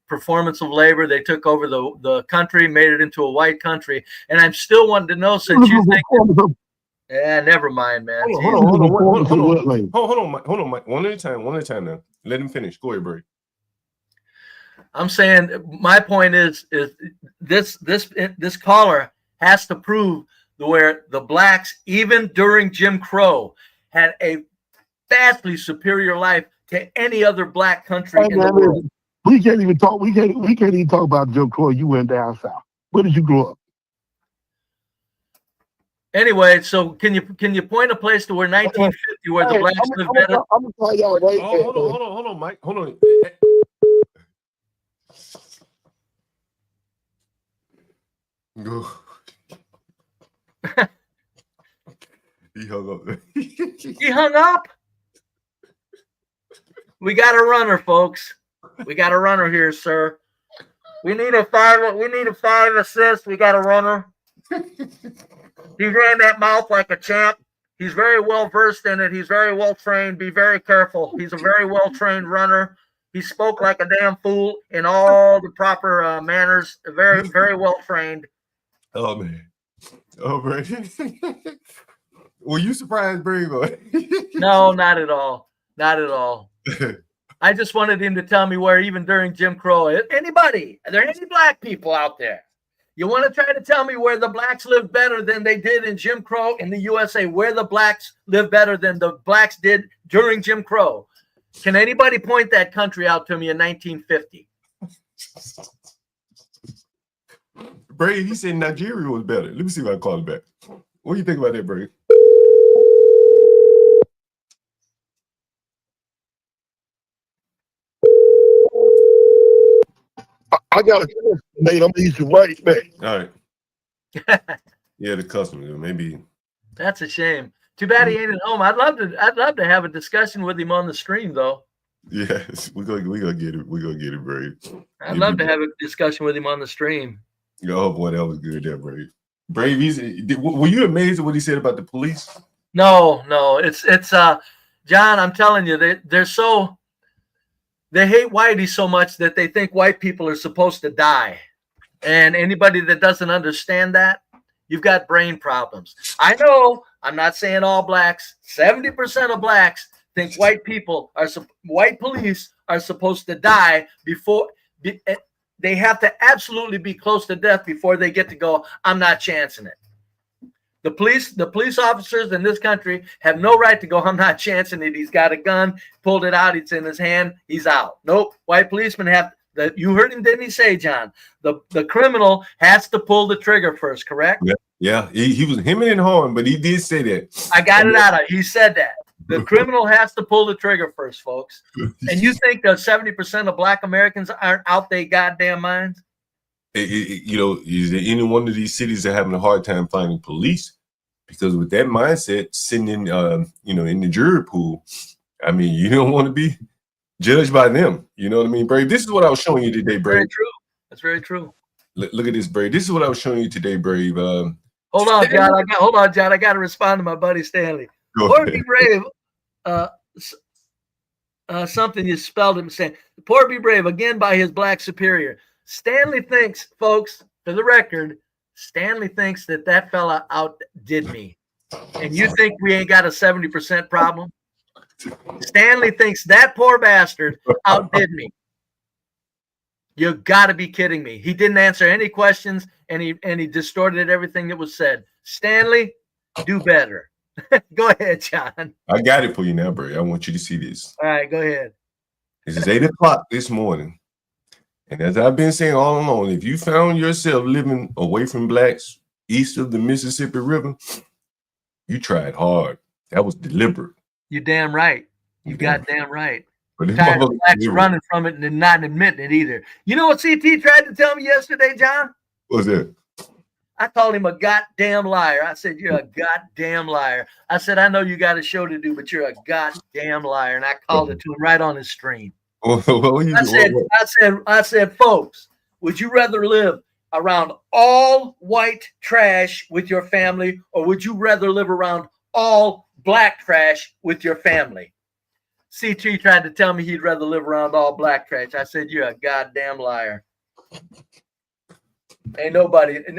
performance of labor. They took over the country, made it into a white country. And I'm still wanting to know, since you think... Yeah, never mind, man. Hold on, Mike. One at a time now. Let him finish. Go ahead, Brave. I'm saying my point is this caller has to prove where the blacks, even during Jim Crow, had a vastly superior life to any other black country in the world. We can't even talk. We can't even talk about Jim Crow. You went down south. Where did you grow up? Anyway, so can you point a place to where 1950 where the blacks lived better? I'm gonna call y'all right back. Hold on, Mike. Hold on. Go. He hung up. He hung up. We got a runner, folks. We got a runner here, sir. We need a 5 assist. We got a runner. He ran that mouth like a champ. He's very well versed in it. He's very well trained. Be very careful. He's a very well trained runner. He spoke like a damn fool in all the proper manners. Very, very well trained. Oh man. Oh, Brady. Were you surprised, Brady? No, not at all. Not at all. I just wanted him to tell me where, even during Jim Crow, anybody, are there any black people out there? You want to try to tell me where the blacks live better than they did in Jim Crow in the USA, where the blacks live better than the blacks did during Jim Crow? Can anybody point that country out to me in 1950? Brady, he said Nigeria was better. Let me see if I can call it back. What do you think about that, Brady? I got a mate. I'm gonna use you right back. All right. Yeah, the customer, maybe. That's a shame. Too bad he ain't at home. I'd love to have a discussion with him on the stream, though. Yes, we gonna get it. We're gonna get it, Brady. I'd love to have a discussion with him on the stream. Oh boy, that was good there, Brady. Brady, were you amazed at what he said about the police? No, it's John, I'm telling you, they hate whitey so much that they think white people are supposed to die. And anybody that doesn't understand that, you've got brain problems. I know, I'm not saying all blacks. 70% of blacks think white police are supposed to die before they have to absolutely be close to death before they get to go, I'm not chancing it. The police officers in this country have no right to go, I'm not chancing it. He's got a gun, pulled it out, it's in his hand, he's out. Nope. White policemen have that. You heard him, didn't he say, John? The criminal has to pull the trigger first, correct? Yeah. He was hemming and hawing, but he did say that. I got it out of. He said that. The criminal has to pull the trigger first, folks. And you think that 70% of black Americans aren't out their goddamn minds? Is there any one of these cities that are having a hard time finding police? Because with that mindset sitting in, in the jury pool, I mean, you don't want to be judged by them. You know what I mean, Brady? This is what I was showing you today, Brady. Very true. That's very true. Look at this, Brady. This is what I was showing you today, Brady. Hold on, John. I got to respond to my buddy Stanley. Poor be brave. Something you spelled him saying. Poor be brave again by his black superior. Stanley thinks, folks, for the record, Stanley thinks that fella outdid me. And you think we ain't got a 70% problem? Stanley thinks that poor bastard outdid me. You got to be kidding me. He didn't answer any questions, and he distorted everything that was said. Stanley, do better. Go ahead, John. I got it for you now, Brady. I want you to see this. All right, go ahead. This is 8 o'clock this morning. And as I've been saying all along, if you found yourself living away from blacks east of the Mississippi River, you tried hard. That was deliberate. You're damn right. You goddamn right. But tired of blacks running from it and not admitting it either. You know what CT tried to tell me yesterday, John? What's that? I called him a goddamn liar. I said, you're a goddamn liar. I said, I know you got a show to do, but you're a goddamn liar. And I called it to him right on his stream. I said, folks, would you rather live around all white trash with your family, or would you rather live around all black trash with your family? CT tried to tell me he'd rather live around all black trash. I said, you're a goddamn liar. Ain't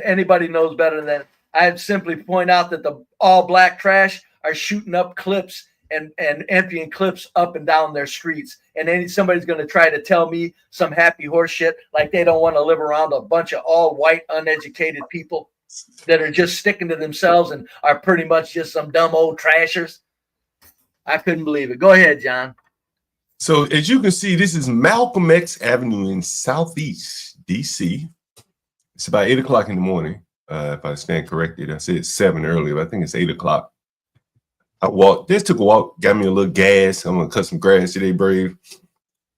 anybody knows better than that. I'd simply point out that the all black trash are shooting up clips and emptying clips up and down their streets. And then somebody's going to try to tell me some happy horse shit like they don't want to live around a bunch of all white, uneducated people that are just sticking to themselves and are pretty much just some dumb old trashers. I couldn't believe it. Go ahead, John. So as you can see, this is Malcolm X Avenue in Southeast DC. It's about 8 o'clock in the morning. If I stand corrected, I said 7 earlier, but I think it's 8 o'clock. I walked, just took a walk, got me a little gas. I'm gonna cut some grass today, Brave.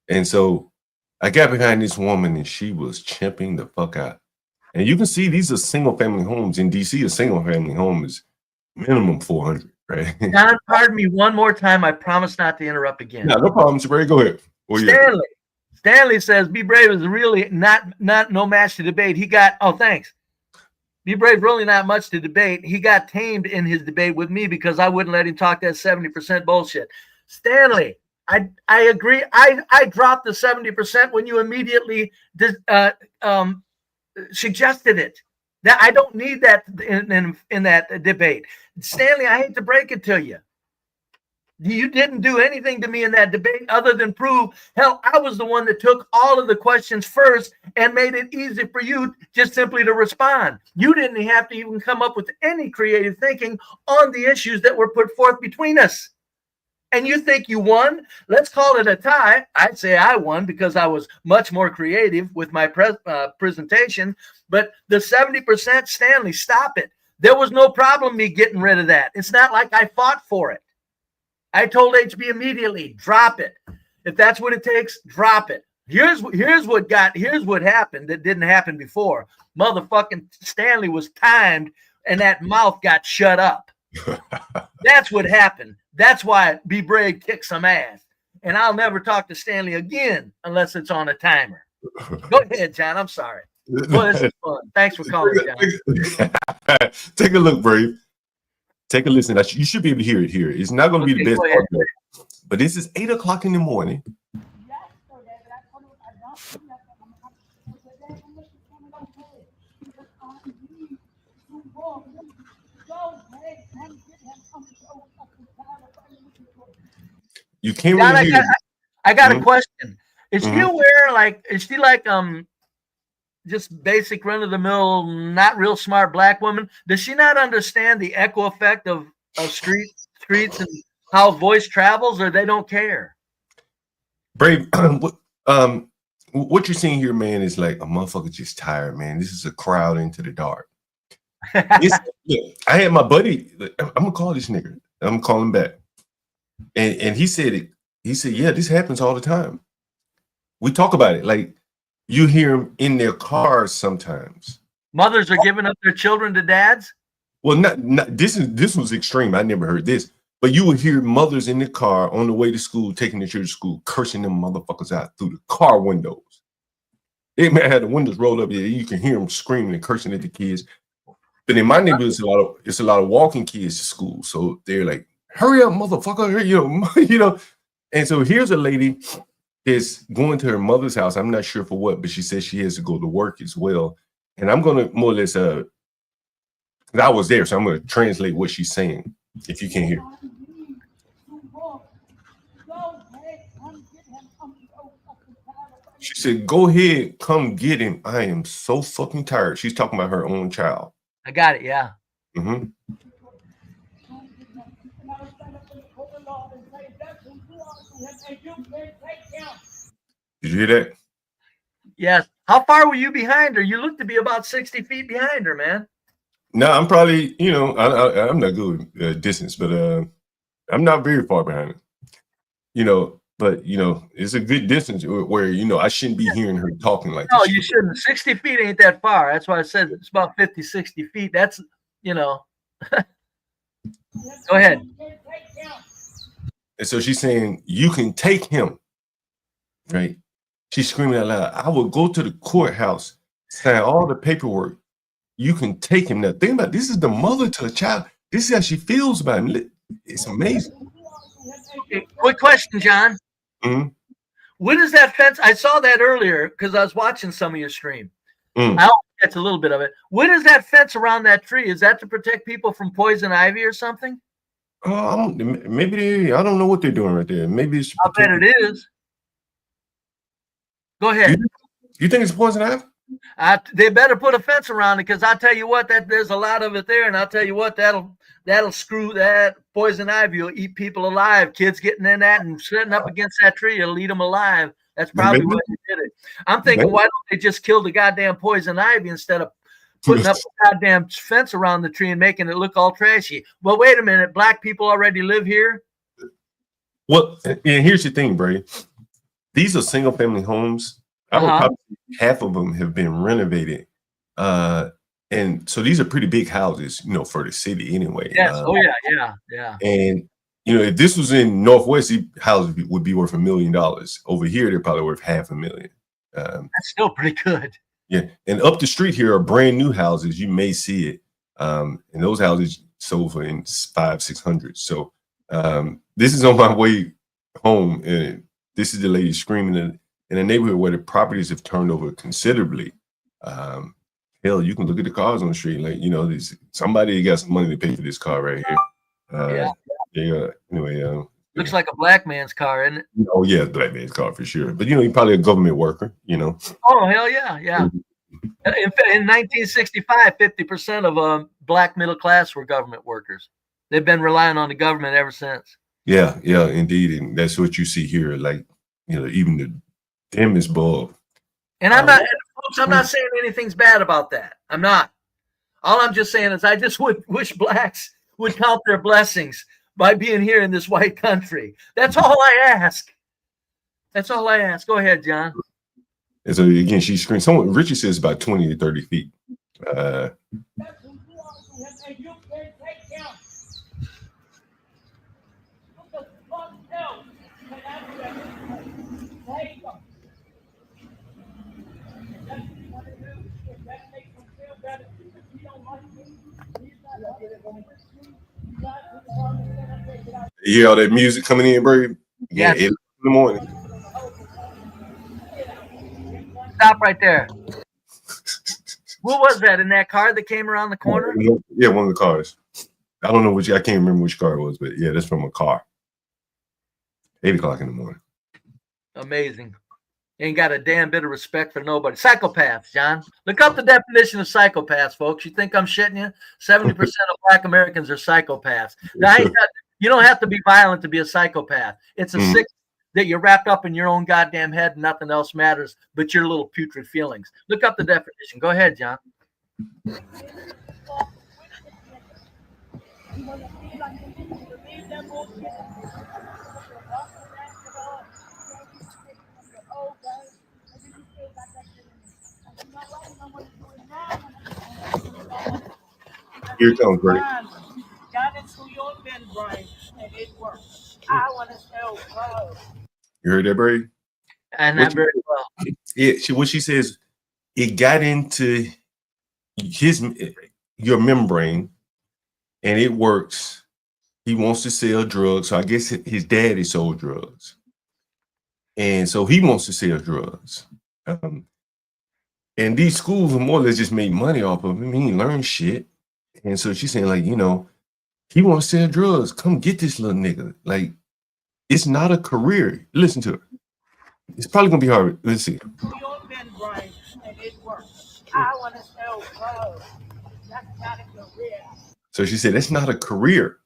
And so I got behind this woman and she was chimping the fuck out. And you can see these are single family homes in DC. A single family home is minimum 400, right? John, pardon me one more time. I promise not to interrupt again. No problem, Brave. Go ahead. Stanley says, Be Brave is really not no match to debate. He got, thanks. Be Brave really not much to debate. He got tamed in his debate with me because I wouldn't let him talk that 70% bullshit. Stanley, I agree. I dropped the 70% when you immediately suggested it. That I don't need that in that debate. Stanley, I hate to break it to you. You didn't do anything to me in that debate other than prove, hell, I was the one that took all of the questions first and made it easy for you just simply to respond. You didn't have to even come up with any creative thinking on the issues that were put forth between us. And you think you won? Let's call it a tie. I'd say I won because I was much more creative with my presentation. But the 70%, Stanley, stop it. There was no problem me getting rid of that. It's not like I fought for it. I told HB immediately, drop it. If that's what it takes, drop it. Here's what happened that didn't happen before. Motherfucking Stanley was timed and that mouth got shut up. That's what happened. That's why Be Brave kicked some ass. And I'll never talk to Stanley again unless it's on a timer. Go ahead, John. I'm sorry. Well, this is fun. Thanks for calling, John. Take a look, Brave. Take a listen. You should be able to hear it here. It's not going to be the best part, but this is 8 o'clock in the morning. You can't John, really hear. I got a question. Is she aware, is she like just basic run of the mill, not real smart black woman? Does she not understand the echo effect of streets and how voice travels, or they don't care? Brave, what you're seeing here, man, is like a motherfucker just tired, man. This is a crowd into the dark. I had my buddy, I'm gonna call this nigga. I'm gonna call him back. And he said it. He said, yeah, this happens all the time. We talk about it. Like, you hear them in their cars sometimes. Mothers are giving up their children to dads? Well, not this was extreme. I never heard this. But you would hear mothers in the car on the way to school, taking their children to school, cursing them motherfuckers out through the car windows. They may have the windows rolled up. Yeah, you can hear them screaming and cursing at the kids. But in my neighborhood, it's a lot of walking kids to school. So they're like, hurry up, motherfucker, you know. And so here's a lady that's going to her mother's house. I'm not sure for what, but she says she has to go to work as well. And I'm going to more or less, I was there, so I'm going to translate what she's saying, if you can't hear. She said, go ahead, come get him. I am so fucking tired. She's talking about her own child. I got it, yeah. Mm-hmm. Did you hear that? Yes. How far were you behind her? You look to be about 60 feet behind her, man. No, I'm probably, I'm not good with distance, but I'm not very far behind her. But it's a good distance where I shouldn't be hearing her talking like no, this. You shouldn't. 60 feet ain't that far. That's why I said it's about 50, 60 feet. That's, Go ahead. And so she's saying, you can take him, right? She's screaming out loud, I will go to the courthouse, sign all the paperwork. You can take him. Now, think about it. This is the mother to the child. This is how she feels about him. It's amazing. Okay, quick question, John. Mm-hmm. What is that fence? I saw that earlier because I was watching some of your stream. Mm. I only catch a little bit of it. What is that fence around that tree? Is that to protect people from poison ivy or something? Maybe I don't know what they're doing right there. Maybe it's. I bet it is. Go ahead. You think it's poison ivy? They better put a fence around it because I'll tell you what, that there's a lot of it there, and I'll tell you what, that'll screw that poison ivy. Will eat people alive. Kids getting in that and sitting up against that tree, it'll eat them alive. That's probably what they did it. I'm thinking, why don't they just kill the goddamn poison ivy instead of putting up a goddamn fence around the tree and making it look all trashy. Well, wait a minute. Black people already live here. Well, and here's the thing, Bray. These are single family homes. I would probably half of them have been renovated. And so these are pretty big houses, for the city anyway. Yes. Yeah. And if this was in Northwest, these houses would be worth $1 million. Over here, they're probably worth $500,000. That's still pretty good. Yeah. And up the street here are brand new houses. You may see it. And those houses sold for in 500-600. So this is on my way home, and this is the lady screaming in a neighborhood where the properties have turned over considerably. Hell, you can look at the cars on the street. Like, somebody got some money to pay for this car right here. Anyway, looks like a black man's car, isn't it? Oh yeah, black man's car for sure. But you're probably a government worker. Oh hell yeah. In 1965, 50% of black middle class were government workers. They've been relying on the government ever since. Yeah, indeed, and that's what you see here. Like, even the dimmest bulb. And I'm not saying anything's bad about that. I'm not. All I'm just saying is I just wish blacks would count their blessings by being here in this white country. That's all I ask. Go ahead, John. And so again, she screams. Richard says about 20 to 30 feet. You hear all that music coming in, Brave? Yeah, 8 in the morning. Stop right there. What was that in that car that came around the corner? Yeah, one of the cars. I don't know which. I can't remember which car it was, but yeah, that's from a car. 8 o'clock in the morning. Amazing. Ain't got a damn bit of respect for nobody. Psychopaths, John. Look up the definition of psychopaths, folks. You think I'm shitting you? 70% of black Americans are psychopaths. Now, you don't have to be violent to be a psychopath. It's a sick that you're wrapped up in your own goddamn head and nothing else matters but your little putrid feelings. Look up the definition. Go ahead, John. Here it comes, Brady. Got into your membrane and it works. I want to tell God. You heard that, Brady? And that very well. Yeah, what she says, it got into your membrane, and it works. He wants to sell drugs, so I guess his daddy sold drugs, and so he wants to sell drugs. And these schools are more or less just made money off of him. He ain't learned shit. And so she's saying, like, he wants to sell drugs. Come get this little nigga. Like, it's not a career. Listen to her. It's probably gonna be hard. Let's see. Your membrane and it works. I want to tell God. That's not a career. So she said, that's not a career.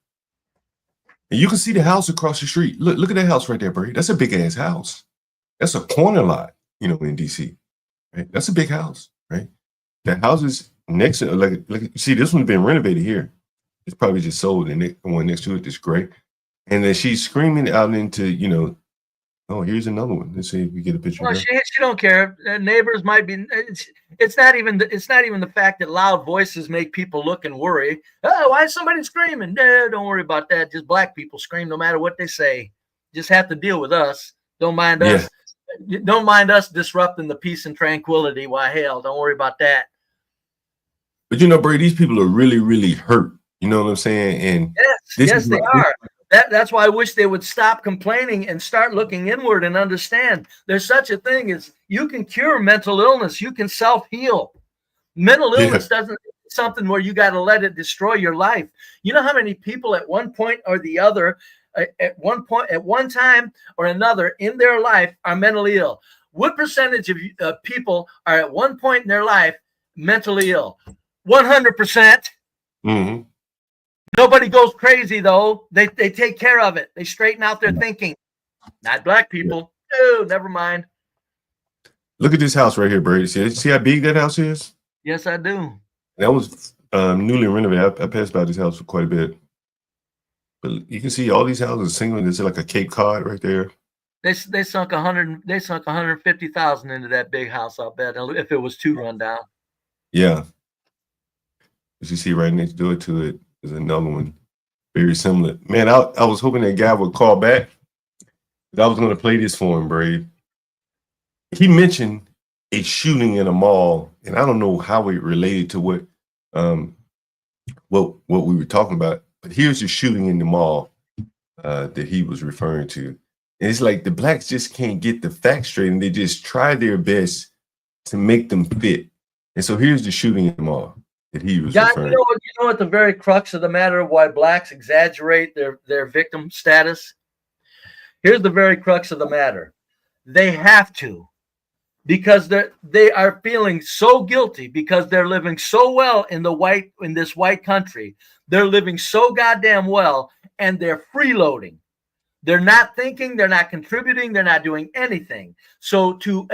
And you can see the house across the street. Look at that house right there, Brady. That's a big ass house. That's a corner lot, in DC. Right? That's a big house, right? The houses next to like you see, this one's been renovated here. It's probably just sold, and the one next to it is gray. And then she's screaming out into, oh, here's another one. Let's see if we get a picture. Well, she don't care. Neighbors might be. It's not even the fact that loud voices make people look and worry. Oh, why is somebody screaming? No, don't worry about that. Just black people scream no matter what they say. Just have to deal with us. Don't mind us. Don't mind us disrupting the peace and tranquility. Why, hell, don't worry about that. But Brady, these people are really, really hurt. You know what I'm saying? And yes, they are. That's why I wish they would stop complaining and start looking inward and understand there's such a thing as you can cure mental illness. You can self-heal. Mental illness doesn't something where you got to let it destroy your life. You know how many people at one point or the other, at one time or another in their life are mentally ill? What percentage of people are at one point in their life mentally ill? 100%. Mm-hmm. Nobody goes crazy though. They take care of it. They straighten out their thinking. Not black people. Oh, never mind. Look at this house right here, Brady. See how big that house is? Yes, I do. That was newly renovated. I passed by this house for quite a bit. But you can see all these houses single. There's like a Cape Cod right there. They sunk 100. They sunk 150,000 into that big house. I'll bet if it was 2 run down. Yeah. As you see right next door to it is another one, very similar. Man, I was hoping that guy would call back. I was going to play this for him, Brave. He mentioned a shooting in a mall, and I don't know how it related to what we were talking about. But here's the shooting in the mall that he was referring to. And it's like the blacks just can't get the facts straight, and they just try their best to make them fit. And so here's the shooting in the mall that he was referring to. You know what the very crux of the matter of why blacks exaggerate their victim status? Here's the very crux of the matter. They have to, because they are feeling so guilty because they're living so well in this white country. They're living so goddamn well, and they're freeloading. They're not thinking, they're not contributing, they're not doing anything. So to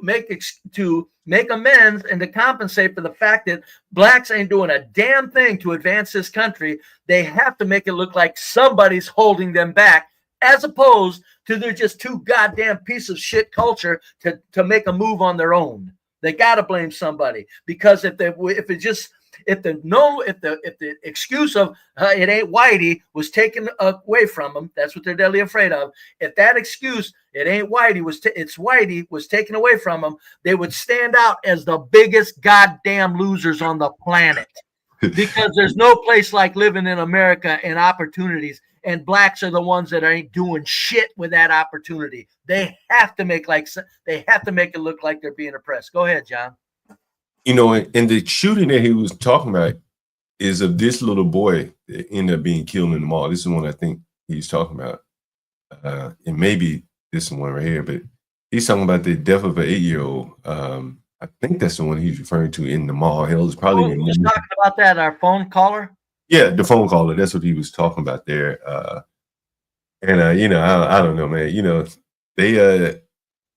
make amends and to compensate for the fact that blacks ain't doing a damn thing to advance this country, they have to make it look like somebody's holding them back, as opposed to they're just too goddamn piece of shit culture to make a move on their own. They got to blame somebody, because if the excuse of it ain't whitey was taken away from them, that's what they're deadly afraid of. If that excuse, it ain't whitey, it's whitey was taken away from them, they would stand out as the biggest goddamn losers on the planet. Because there's no place like living in America and opportunities, and blacks are the ones that ain't doing shit with that opportunity. They have to make it look like they're being oppressed. Go ahead, John. You know, and the shooting that he was talking about is of this little boy that ended up being killed in the mall. This is one I think he's talking about. And maybe this one right here, but he's talking about the death of an 8-year-old. I think that's the one he's referring to in the mall. Hell, it's probably Just talking about that, our phone caller. Yeah, the phone caller. That's what he was talking about there. You know, I don't know, man. You know, they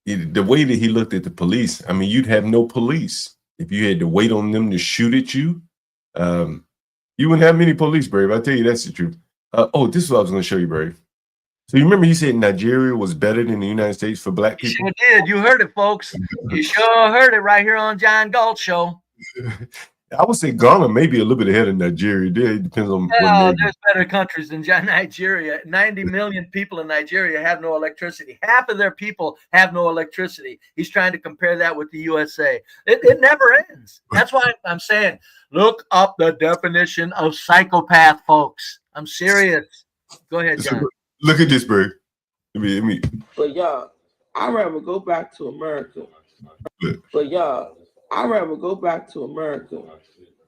the way that he looked at the police. I mean, you'd have no police if you had to wait on them to shoot at you. You wouldn't have many police, Brave. I tell you, that's the truth. This is what I was going to show you, Brave. So you remember he said Nigeria was better than the United States for black people? You sure did. You heard it, folks. You sure heard it right here on John Galt Show. I would say Ghana may be a little bit ahead of Nigeria. It depends on. There's better countries than Nigeria. 90 million people in Nigeria have no electricity. Half of their people have no electricity. He's trying to compare that with the USA. It never ends. That's why I'm saying, look up the definition of psychopath, folks. I'm serious. Go ahead, John. Look at this, bro. Me. But y'all, I'd rather go back to America. I'd rather go back to America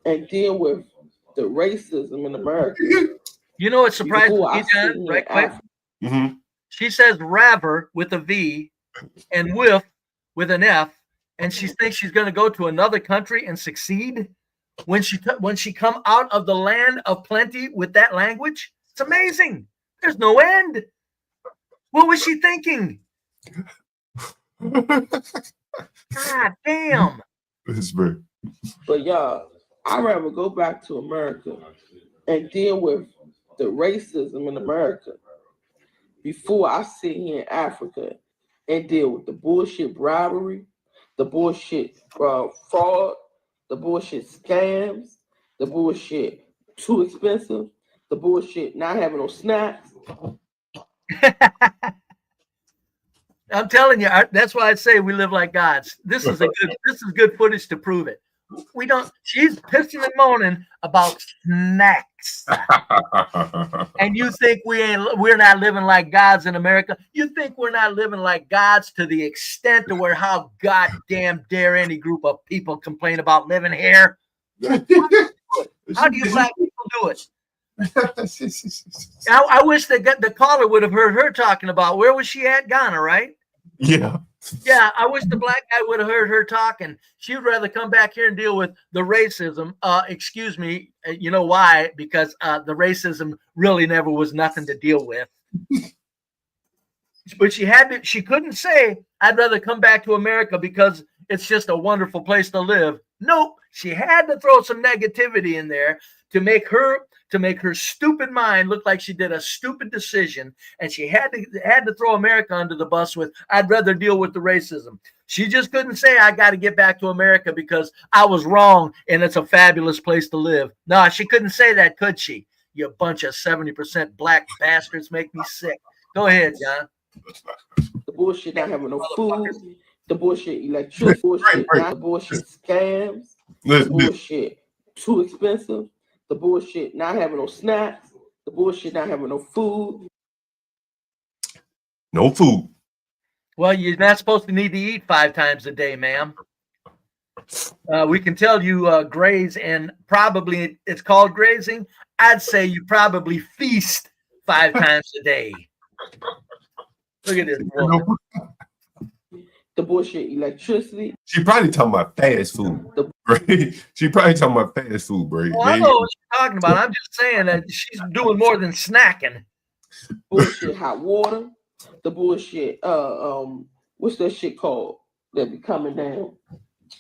and deal with the racism in America. You know what surprised me, John? Right quick. Mm-hmm. She says rather with a V and with an F, and she thinks she's going to go to another country and succeed when she come out of the land of plenty with that language. It's amazing. There's no end. What was she thinking? God damn. But y'all, I'd rather go back to America and deal with the racism in America before I sit here in Africa and deal with the bullshit bribery, the bullshit fraud, the bullshit scams, the bullshit too expensive, the bullshit not having no snacks. I'm telling you, that's why I say we live like gods. This is good footage to prove it. We don't. She's pissing and moaning about snacks, and you think we're not living like gods in America? You think we're not living like gods to the extent to where how goddamn dare any group of people complain about living here? How do you black people do it? I wish the caller would have heard her talking about where was she at? Ghana, right? Yeah. Yeah, I wish the black guy would have heard her talking. She would rather come back here and deal with the racism. Excuse me, you know why? Because the racism really never was nothing to deal with. But she couldn't say, I'd rather come back to America because it's just a wonderful place to live. Nope. She had to throw some negativity in there to make her stupid mind look like she did a stupid decision, and she had to throw America under the bus with, I'd rather deal with the racism. She just couldn't say, I got to get back to America because I was wrong and it's a fabulous place to live. No, she couldn't say that, could she? You bunch of 70% black bastards make me sick. Go ahead, John. The bullshit not having no food, the bullshit electricity, bullshit, not bullshit scams, the bullshit too expensive, the bullshit not having no snacks, the bullshit not having no food. No food. Well, you're not supposed to need to eat 5 times a day, ma'am. We can tell you graze, and probably it's called grazing. I'd say you probably feast 5 times a day. Look at this woman. The bullshit electricity. She probably talking about fast food. She probably talking about fast food, bro. Well, I know what she's talking about. I'm just saying that she's doing more than snacking. Bullshit hot water. The bullshit, what's that shit called that be coming down?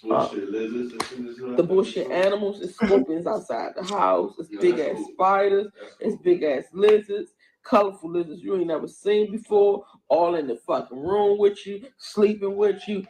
The bullshit animals and scorpions outside the house. It's big ass spiders. It's big ass lizards. Colorful lizards you ain't never seen before. All in the fucking room with you, sleeping with you.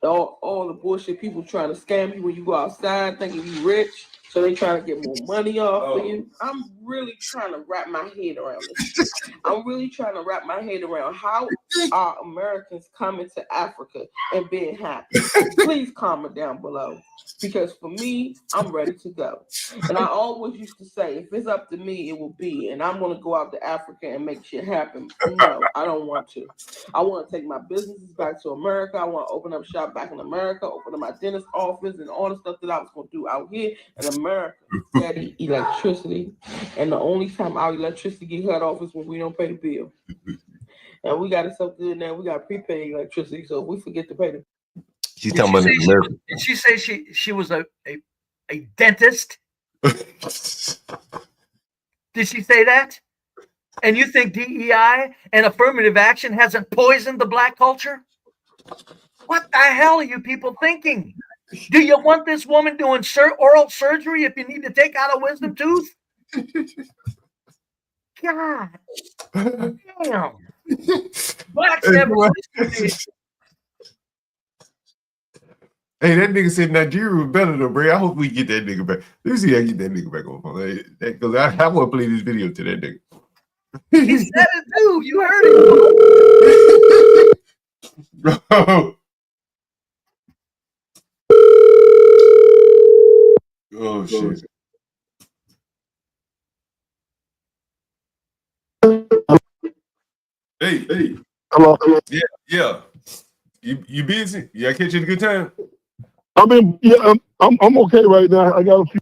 All the bullshit people trying to scam you when you go outside thinking you rich. So they trying to get more money off of you. I'm really trying to wrap my head around this. I'm really trying to wrap my head around how are Americans coming to Africa and being happy. Please comment down below. Because for me, I'm ready to go. And I always used to say, if it's up to me, it will be. And I'm going to go out to Africa and make shit happen. No, I don't want to. I want to take my businesses back to America. I want to open up shop back in America, open up my dentist office and all the stuff that I was going to do out here in America. Steady electricity. And the only time our electricity get cut off is when we don't pay the bill. And we got it so good now, we got prepaid electricity, so we forget to pay the. She's talking about America. Did she say she was a dentist? Did she say that? And you think DEI and affirmative action hasn't poisoned the black culture? What the hell are you people thinking? Do you want this woman doing oral surgery if you need to take out a wisdom tooth? God damn. Blacks never Hey, that nigga said Nigeria was better though, bro. I hope we get that nigga back. Let me see how I get that nigga back on phone. Because I want to play this video to that nigga. He said it too. You heard it. Bro. Oh, shit. Hey. Hello. Yeah. You busy? Yeah, I catch you at a good time? I'm okay right now. I got a few.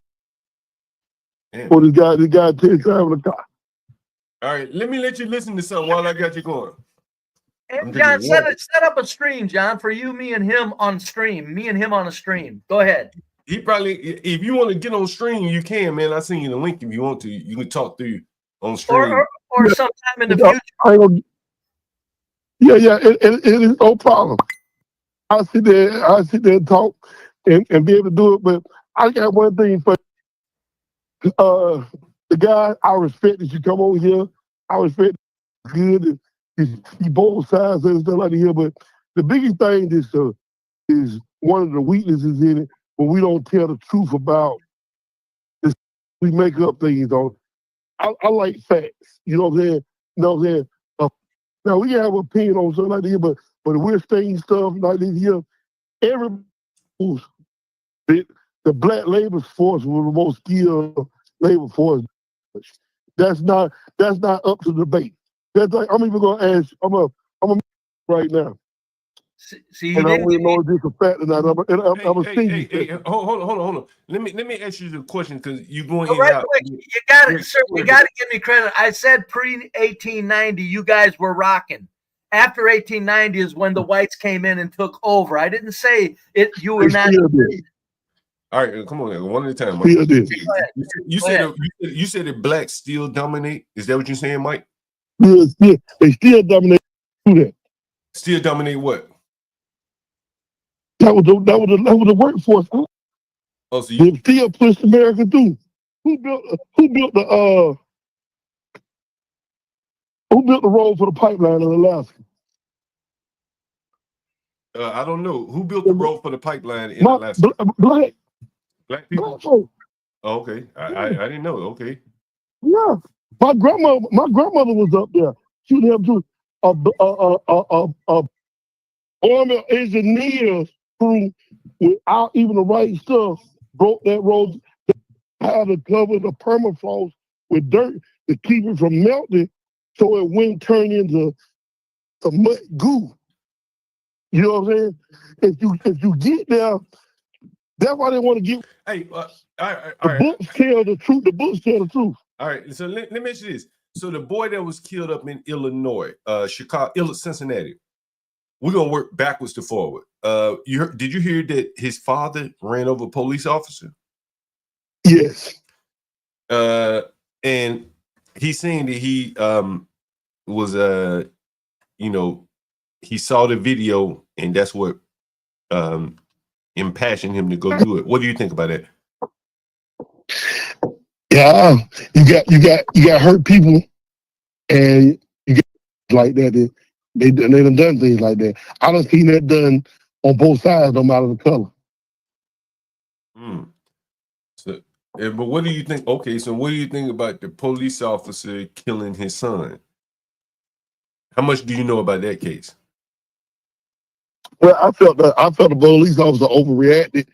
For this guy takes out of the car. All right, let you listen to something while I got you going. And John, set up a stream, John, for you, me, and him on stream. Me and him on a stream. Go ahead. He probably, if you want to get on stream, you can, man. I'll send you the link if you want to. You can talk through on stream. Or sometime in the future. It is no problem. I'll sit there and talk and be able to do it. But I got one thing for the guy. I respect that you come over here. I respect good. You see both sides and stuff like that. But the biggest thing is one of the weaknesses in it when we don't tell the truth about this. We make up things on. I like facts. You know what I'm saying? Now we have an opinion on something like this, but if we're saying stuff like this here, the black labor force was the most skilled labor force. That's not up to debate. That's like I'm even gonna ask. I'm a right now. See, and I don't even know if this is a fact or not. I'm a Hey, hold on. Let me ask you the question because you going in right out. quick. You got it, sir. You got to give me credit. I said pre-1890, you guys were rocking. After 1890 is when the whites came in and took over. I didn't say it. You were not. All right, come on, one at a time. Mike. You said that blacks still dominate. Is that what you're saying, Mike? Yes, they still dominate. Still dominate what? That was the workforce. Oh, so you They still pushed America through. Who built the road for the pipeline in Alaska? I don't know who built the road for the pipeline in My Alaska. black People. folk. Oh, okay, I didn't know. Okay. Yeah. My grandmother was up there. She would have to a army engineers crew without even the right stuff broke that road. Had to cover the permafrost with dirt to keep it from melting, so it wouldn't turn into the mud goo. You know what I'm saying? If you get there, that's why they want to get. Hey, all right. Books tell the truth. The books tell the truth. All right. So let me mention this. So the boy that was killed up in Illinois, Cincinnati. We're gonna work backwards to forward. Did you hear that his father ran over a police officer? Yes. And he's saying that he was he saw the video and that's what impassioned him to go do it. What do you think about that? Yeah, you got hurt people, and you get like that. They done things like that. I done seen that done on both sides, no matter the color. So, but what do you think? Okay, so what do you think about the police officer killing his son? How much do you know about that case? Well, I felt the police officer overreacted,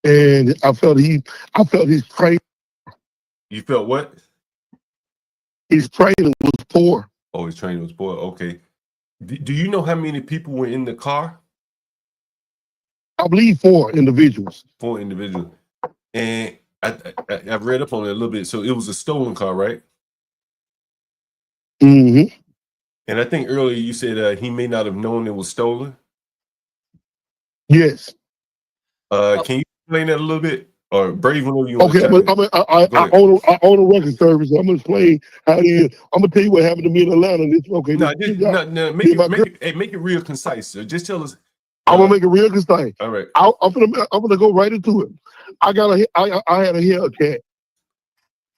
and I felt his training. You felt what? His training was poor. Oh, his training was poor. Okay. Do you know how many people were in the car? I believe 4 individuals. 4 individuals. And I've read up on it a little bit. So it was a stolen car, right? Mm-hmm. And I think earlier you said he may not have known it was stolen. Yes. Can you explain that a little bit? Or Brave, whenever you want Okay, I own a record service. I'm gonna explain how it is. I'm gonna tell you what happened to me in Atlanta. Okay, make it real concise. So just tell us. I'm gonna make it real concise. All right. I'm gonna go right into it. I had a Hellcat.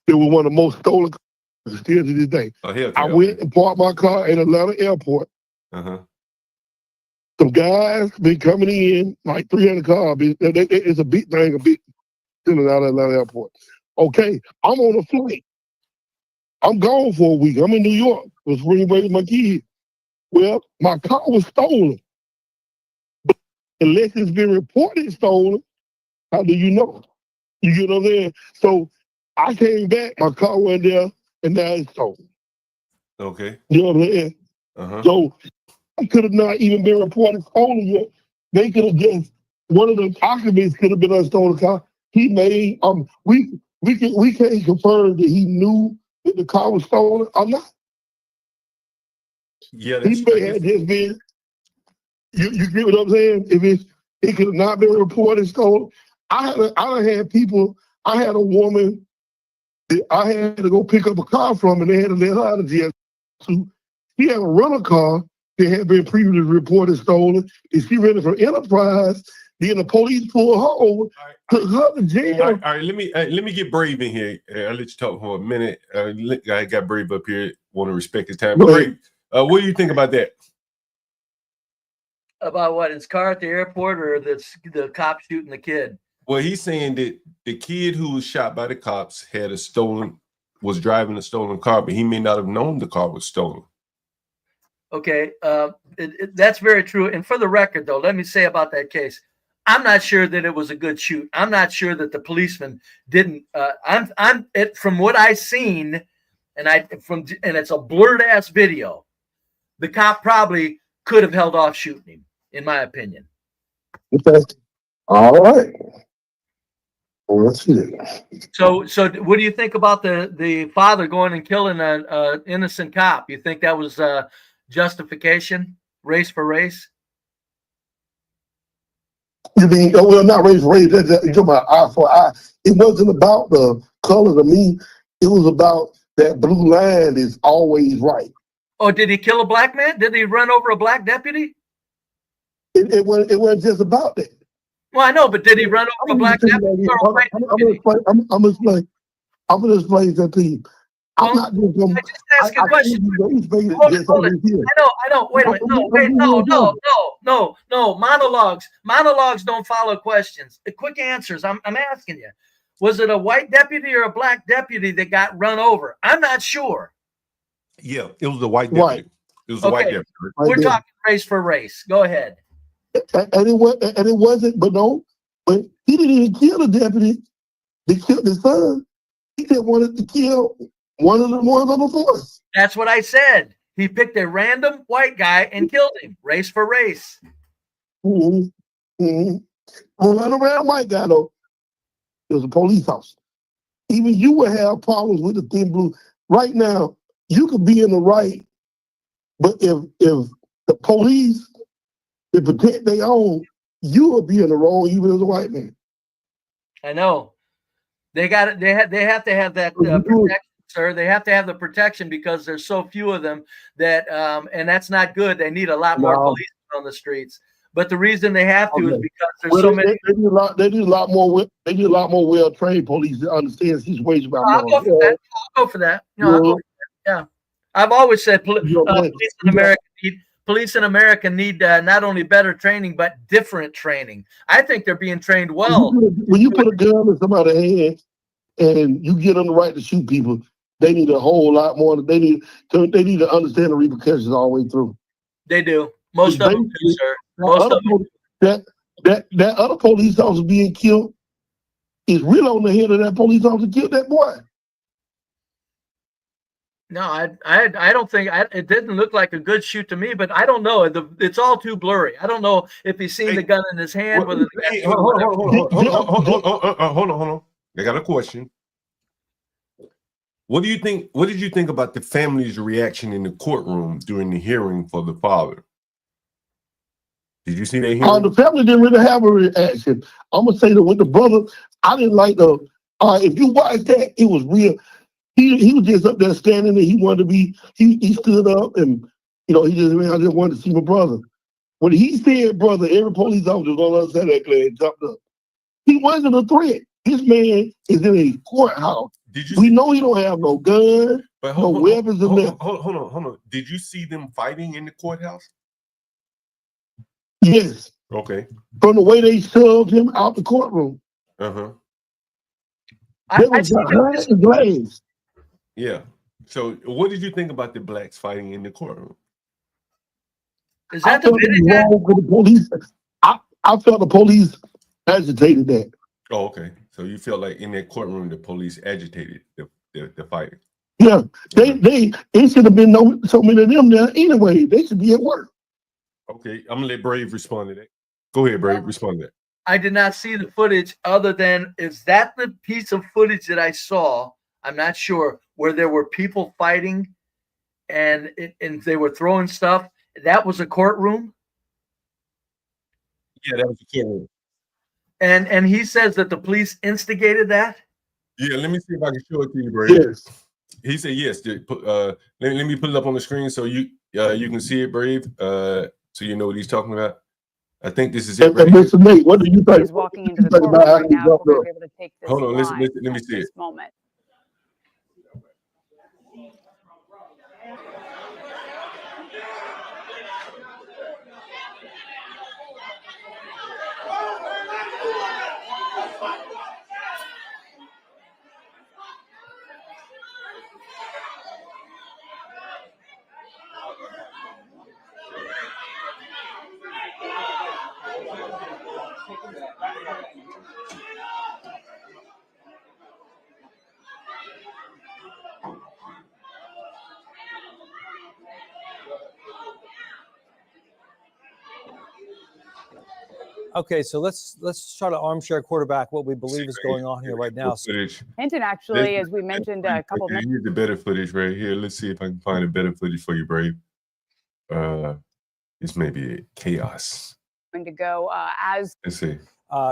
It was one of the most stolen cars still to this day. I went and parked my car at Atlanta airport. Some guys been coming in, like 300 cars. It's a big thing, out of Atlanta airport. Okay, I'm on a flight. I'm gone for a week. I'm in New York. Was bringing back my kids. Well, my car was stolen. But unless it's been reported stolen, how do you know? You get what I'm saying? So I came back, my car went there, and now it's stolen. Okay. You know what I'm saying? So I could have not even been reported stolen yet. They could have just, one of the occupants could have been on a stolen car. He made we can't confirm that he knew that the car was stolen or not. Yeah, he may have just been. You get what I'm saying? If it could have not been reported stolen. I had people. I had a woman that I had to go pick up a car from, and they had to let her out of jail. So she had a rental car that had been previously reported stolen, and she rented from Enterprise. Then the police pulled her over, took her to jail. All right, let me get Brave in here. I'll let you talk for a minute. I got Brave up here. Want to respect his time. But Brave, what do you think about that? About what? His car at the airport, or the cop shooting the kid? Well, he's saying that the kid who was shot by the cops was driving a stolen car, but he may not have known the car was stolen. Okay, that's very true. And for the record, though, let me say about that case, I'm not sure that it was a good shoot. I'm not sure that the policeman didn't. From what I've seen, and it's a blurred ass video. The cop probably could have held off shooting him, in my opinion. Okay. All right. Well, let's see it. So what do you think about the father going and killing an innocent cop? You think that was justification, race for race? You mean, well, not race for race. You're talking about eye for eye. It wasn't about the color to me. It was about that blue line is always right. Oh, did he kill a black man? Did he run over a black deputy? It wasn't just about that. Well, I know, but did he run over a black deputy or a white deputy? I'm gonna explain that to you. I'm Well, not just gonna. I just ask a question. Hold it, hold it. I know. Wait a minute. No, wait, no. Monologues don't follow questions. The quick answers. I'm asking you. Was it a white deputy or a black deputy that got run over? I'm not sure. Yeah, it was a white deputy. Right. It was a white deputy. We're talking race for race. Go ahead. And it wasn't, but he didn't even kill the deputy. They killed his son. He just wanted to kill one of the ones on the force. That's what I said. He picked a random white guy and killed him. Race for race. Mm-hmm. Mm-hmm. Well, not a random white guy though. It was a police officer. Even you would have problems with the thin blue. Right now, you could be in the right, but if the police to protect their own, you will be in the wrong, even as a white man. I know. They got it. They have to have that protection, sir. They have to have the protection because there's so few of them that, and that's not good. They need a lot more police on the streets. But the reason they have to is because there's so many. They need a lot more. They need a lot more well-trained police to understand situations about. I'll go for that. I'll go for that. Yeah. I've always said police in America need not only better training but different training. I think they're being trained well. When you put a gun in somebody's hand and you get them the right to shoot people, they need a whole lot more. They need to understand the repercussions all the way through. They do. Most of them do, sir. Most of them. That other police officer being killed is real on the head of that police officer killed that boy. No, I don't think it didn't look like a good shoot to me, but I don't know. It's all too blurry. I don't know if he's seen the gun in his hand. Hold on. I got a question. What do you think? What did you think about the family's reaction in the courtroom during the hearing for the father? Did you see that hearing? The family didn't really have a reaction. I'm gonna say that with the brother, I didn't like the. If you watch that, it was real. He was just up there standing there. He wanted to be. He stood up and I just wanted to see my brother. When he said brother, every police officer on the other side of that class jumped up. He wasn't a threat. This man is in a courthouse. We know he don't have no gun, no weapons. Hold on. Did you see them fighting in the courthouse? Yes. Okay. From the way they shoved him out the courtroom. Uh-huh. They was behind the glass. Yeah. So what did you think about the blacks fighting in the courtroom? Is that the wrong with the police? I felt the police agitated that. Oh, okay. So you felt like in that courtroom the police agitated the fighting. Yeah. It should have been so many of them there anyway. They should be at work. Okay, I'm gonna let Brave respond to that. Go ahead, Brave, respond to that. I did not see the footage other than, is that the piece of footage that I saw? I'm not sure, where there were people fighting and they were throwing stuff. That was a courtroom? Yeah, that was a courtroom. And he says that the police instigated that? Yeah, let me see if I can show it to you, Brave. Yes. He said yes. Let me put it up on the screen so you can see it, Brave. So you know what he's talking about. I think this is it. Right? Mr. Nate, what do you think? He's walking into the courtroom right now. We'll be able to take this. Hold on, let me see it. Moment. Okay, so let's try to armchair quarterback what we believe is going on here right now. Hinton, actually, as we mentioned a couple of minutes. Here's the better footage right here. Let's see if I can find a better footage for you, Brave. This may be chaos. Going to go as. Let's see.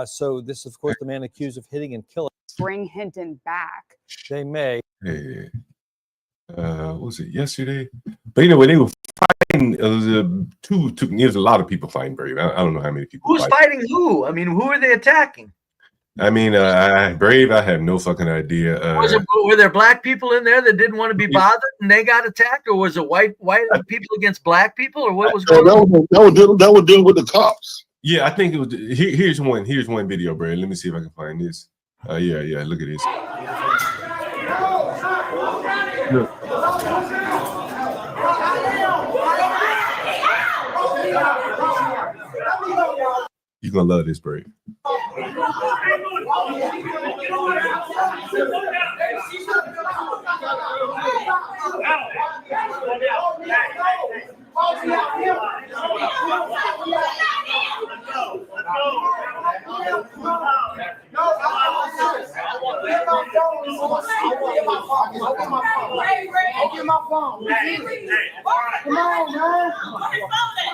So this, of course, the man accused of hitting and killing. Bring Hinton back. They may. Yeah. what was it, yesterday? But anyway, they were fighting. It was there's a lot of people fighting Brave. I don't know how many people. Who's fighting who? I mean, who are they attacking? I mean, Brave. I have no fucking idea. Were there black people in there that didn't want to be bothered and they got attacked, or was it white people against black people, or what was going on? That was dealing with the cops. Yeah, I think it was. Here's one video, Brave. Let me see if I can find this. Yeah. Look at this. Look. You're gonna love this, Brave.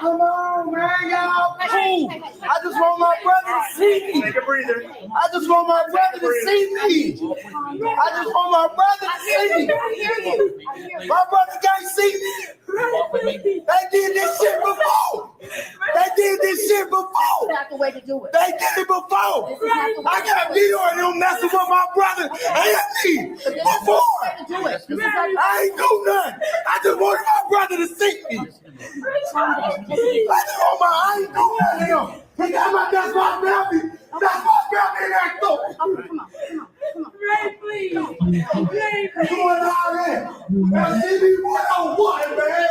Come on, man, y'all cool. I just want my brother to see me. I just want my brother to see me. I just want my brother to see me. My brother can't see me. They did this shit before. That's the way to do it. They did it before. I got video of them messing with my brother and me before. I ain't do nothing. I just wanted my brother to see me. I ain't do nothing. That's my family. That's my family in that door. Come on. Ray, please. Ray, please. Doing all that. Now, see me 101, man.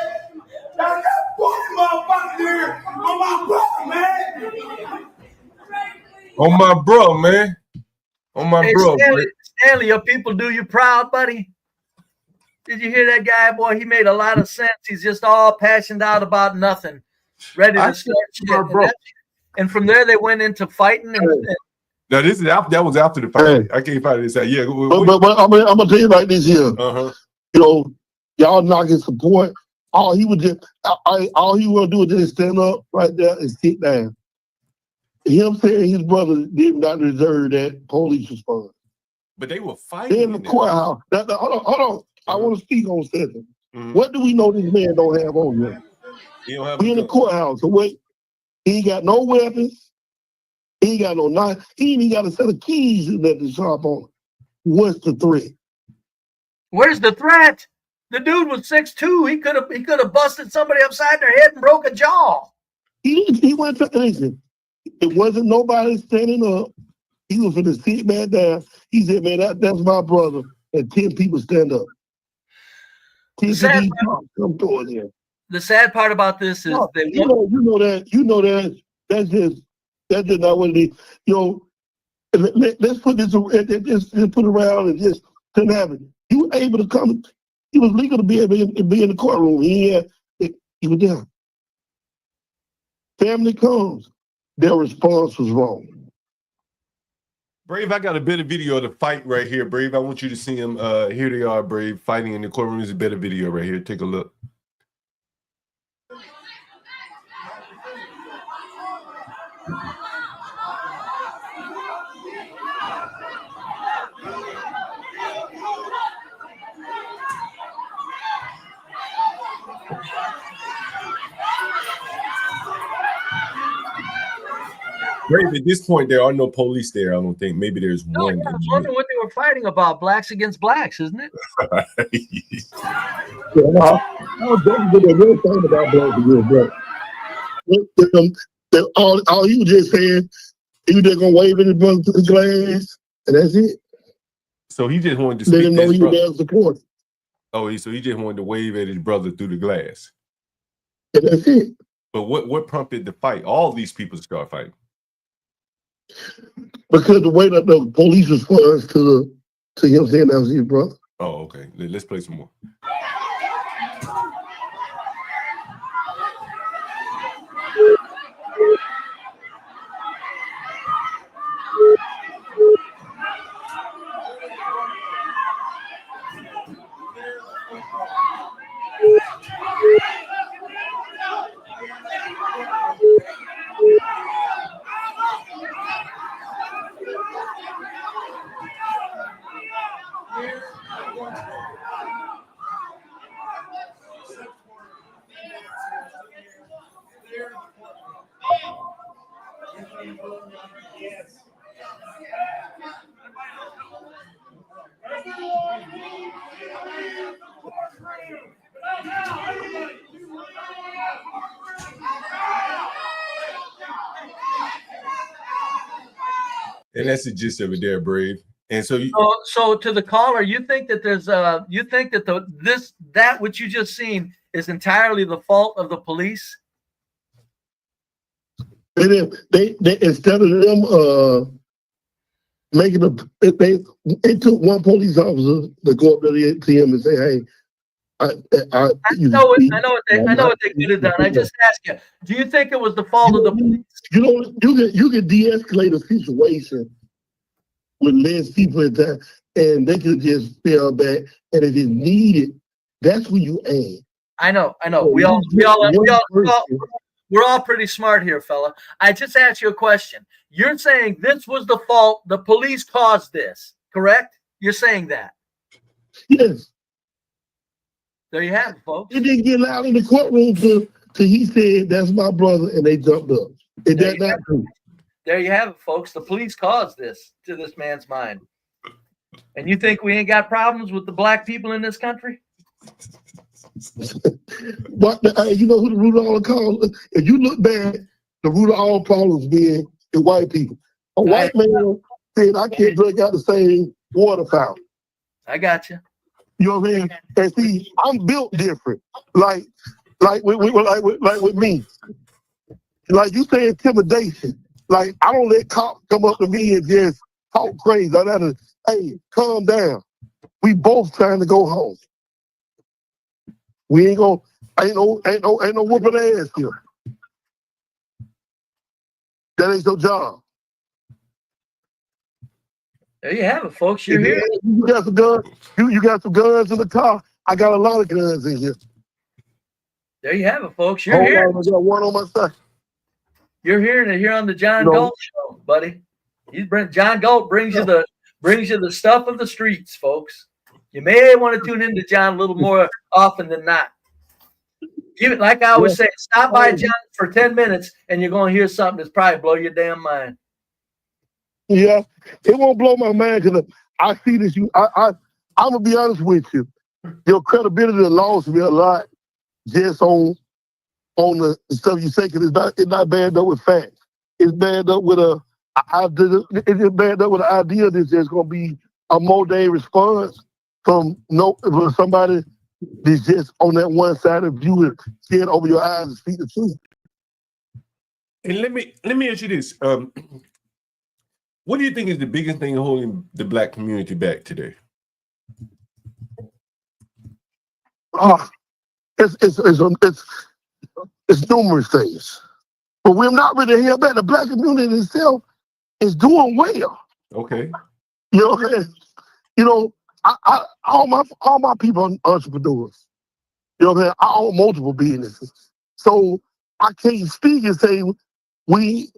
Now, that fucking motherfucker here on my brother, man. On my bro, man. On my bro. Stanley, your people do you proud, buddy. Did you hear that guy, boy? He made a lot of sense. He's just all passionate out about nothing, ready to start shit. And from there, they went into fighting. Now this is after, that was after the fight. I can't find this out. Yeah, but I'm gonna tell you like this here. You know, y'all knocking support. All he would do is just stand up right there and sit down. Him saying his brother did not deserve that police response. But they were fighting in the courthouse. Hold on. I want to speak on something. What do we know this man don't have on him? We in the courthouse. So wait, he ain't got no weapons. He ain't got no knife. He ain't even got a set of keys that the sharp on him. What's the threat? Where's the threat? The dude was 6'2". He could have busted somebody upside their head and broke a jaw. He went to listen. It wasn't nobody standing up. He was for the sit back down. He said, "Man, that's my brother." And 10 people stand up. 10 people come towards him. The sad part about this is that you know that that's just not what it is. You know, let's put this just put around and just couldn't have it. He was able to come. He was legal to be able to be in the courtroom. He was there. Family comes. Their response was wrong. Brave, I got a bit of video of the fight right here, Brave. I want you to see him. Here they are, Brave, fighting in the courtroom. There's a bit of video right here. Take a look. Brave, at this point, there are no police there, I don't think. Maybe there's one. I was wondering what they were fighting about, blacks against blacks, isn't it? I was definitely the real thing about blacks against blacks. All he was just saying, he was just going to wave at his brother to the glass, and that's it. So he just wanted to speak let him know he was there support. Oh, so he just wanted to wave at his brother through the glass. And that's it. But what prompted the fight? All these people start fighting. Because the way that the police responds to him saying that was his brother. Oh, okay. Let's play some more. And that's the gist of it there, Brave. And so you So to the caller, you think that you think that that which you just seen is entirely the fault of the police? They instead of them making they took one police officer to go up there to him and say, "Hey, I know what they could have done. I just ask you, do you think it was the fault of the police? You can de-escalate a situation with less people in there, and they could just fell back. And if it's needed, that's when you add. I know. We're all pretty smart here, fella. I just asked you a question. You're saying this was the fault. The police caused this, correct? You're saying that. Yes. There you have it, folks. It didn't get loud in the courtroom till he said, "That's my brother," and they jumped up. Is that not true? There you have it, folks. The police caused this to this man's mind. And you think we ain't got problems with the black people in this country? But you know who the root of all the cause? If you look back, the root of all problems being the white people. A white man said, "I can't drink out the same water fountain." I got you. You know what I mean? And see, I'm built different. Like with me. Like you say intimidation. Like I don't let cops come up to me and just talk crazy. I gotta, hey, calm down. We both trying to go home. We ain't no whooping ass here. That ain't your job. There you have it, folks. You're here. You got some guns. You got some guns in the car. I got a lot of guns in here. There you have it, folks. You're here. I got one on my side. You're hearing it here on the John Galt Show, buddy. John Galt brings you the stuff of the streets, folks. You may want to tune into John a little more often than not. Even like I always say, stop by John for 10 minutes and you're going to hear something that's probably blow your damn mind. Yeah, it won't blow my mind because I see this. I'm gonna be honest with you. Your credibility lost me a lot just on the stuff you say because it's not bad up with facts. It's bad up with it's just bad up with the idea that there's gonna be a modern response from somebody that's just on that one side of view and scared over your eyes and speak the truth. And let me ask you this. What do you think is the biggest thing holding the black community back today? It's numerous things, but we're not really held back. The black community itself is doing well. Okay. You know what I'm saying? You know, all my people are entrepreneurs. You know what I'm saying? I own multiple businesses, so I can't speak and say we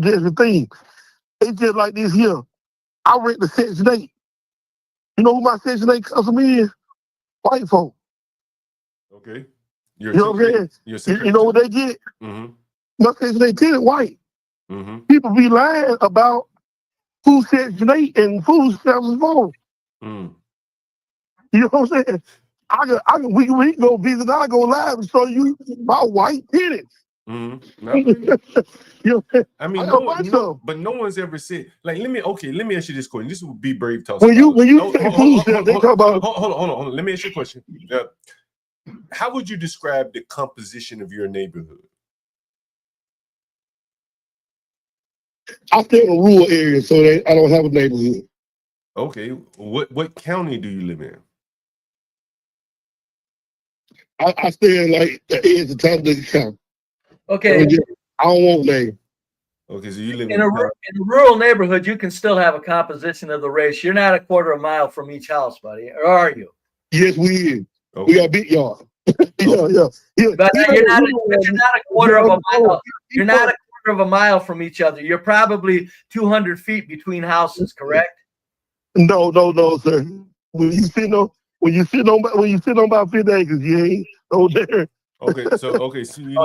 different thing. It's just like this here. I rent the Section 8. You know who my Section 8 customer is? White folk. Okay. You know what I'm saying? You know what they get? Mm-hmm. My Section 8 tenant white. Mm-hmm. People be lying about who Section 8 and who Section 4. Mm. You know what I'm saying? We can go visit. I go live and show you my white tenants. Mm-hmm. You know, I mean, but no one's ever said like. Let me ask you this question. This would be Brave Talk. When you say food stamp, they talk about. Hold on. Let me ask you a question. How would you describe the composition of your neighborhood? I stay in a rural area, so I don't have a neighborhood. Okay, what county do you live in? I stay in like the edge of Talladega County. Okay. I don't want name. Okay, so you live in a rural neighborhood. You can still have a composition of the race. You're not a quarter of a mile from each house, buddy, or are you? Yes, we is. Okay. We got big yard. yeah. But you're not a quarter of a mile. You're not a quarter of a mile from each other. You're probably 200 feet between houses, correct? No, sir. When you sit on about 50 acres, you ain't over there. Okay, so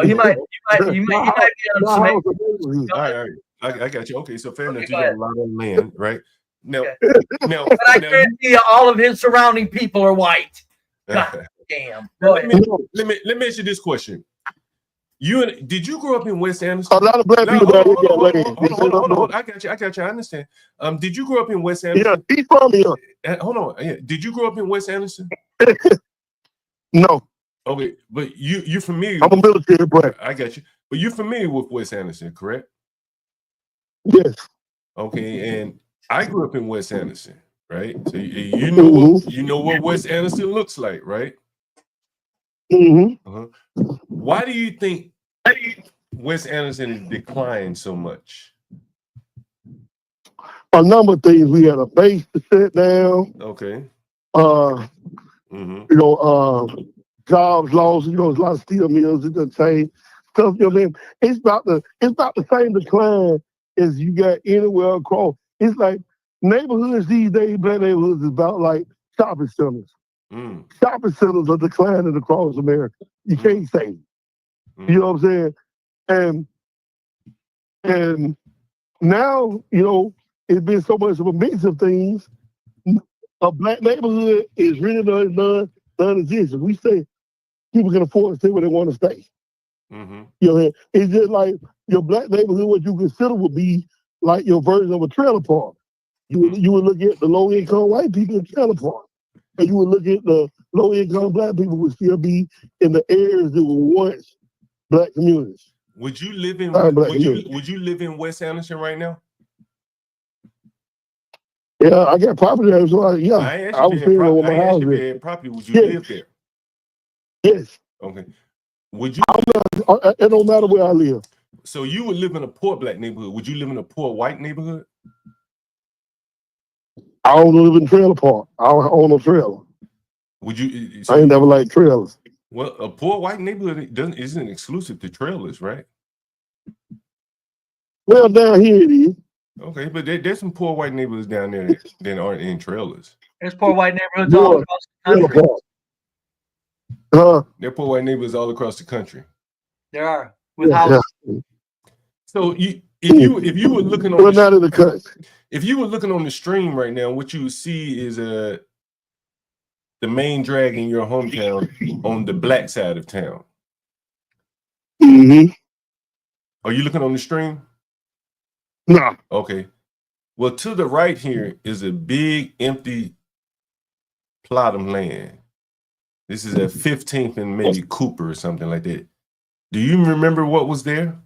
you might be on some acres. All right. I got you. Okay, so fair enough. You got a lot of land, right? Now, but I guarantee you, all of his surrounding people are white. God damn. Let me ask you this question. Did you grow up in West Anderson? A lot of black people down here got land. Hold on. I got you. I understand. Did you grow up in West Anderson? Yeah, he's from here. Hold on. Yeah. Did you grow up in West Anderson? No. Okay, but you familiar? I'm a military brat. I got you. But you're familiar with West Anderson, correct? Yes. Okay, and I grew up in West Anderson, right? So you know what West Anderson looks like, right? Mm-hmm. Why do you think West Anderson is declined so much? A number of things. We had a base to set down. Okay. You know, jobs lost. You know, there's a lot of steel mills. It's the same stuff. You know what I mean? It's about the same decline as you got anywhere across. It's like neighborhoods these days. Black neighborhoods is about like shopping centers. Shopping centers are declining across America. You can't say. You know what I'm saying? And now, you know, it's been so much of a mix of things. A black neighborhood is really non-existent. We say people can afford to stay where they want to stay. You know, it's just like your black neighborhood, what you consider would be like your version of a trailer park. You would look at the low-income white people in trailer park. And you would look at the low-income black people would still be in the areas that were once black communities. Would you live in would you live in West Anderson right now? Yeah, I got property there, so I was figuring out where my house is. Property, would you live there? Yes. Okay. Would you? It don't matter where I live. So you would live in a poor black neighborhood. Would you live in a poor white neighborhood? I don't live in trailer park. I don't own a trailer. Would you? I ain't never liked trailers. Well, a poor white neighborhood isn't exclusive to trailers, right? Well, down here it is. Okay, but there's some poor white neighborhoods down there that aren't in trailers. There's poor white neighborhoods all across the country. There are poor white neighborhoods all across the country. There are with houses. So if you were looking on if you were looking on the stream right now, what you would see is the main drag in your hometown on the black side of town. Are you looking on the stream? No. Okay. Well, to the right here is a big empty plot of land. This is at 15th and maybe Cooper or something like that. Do you remember what was there?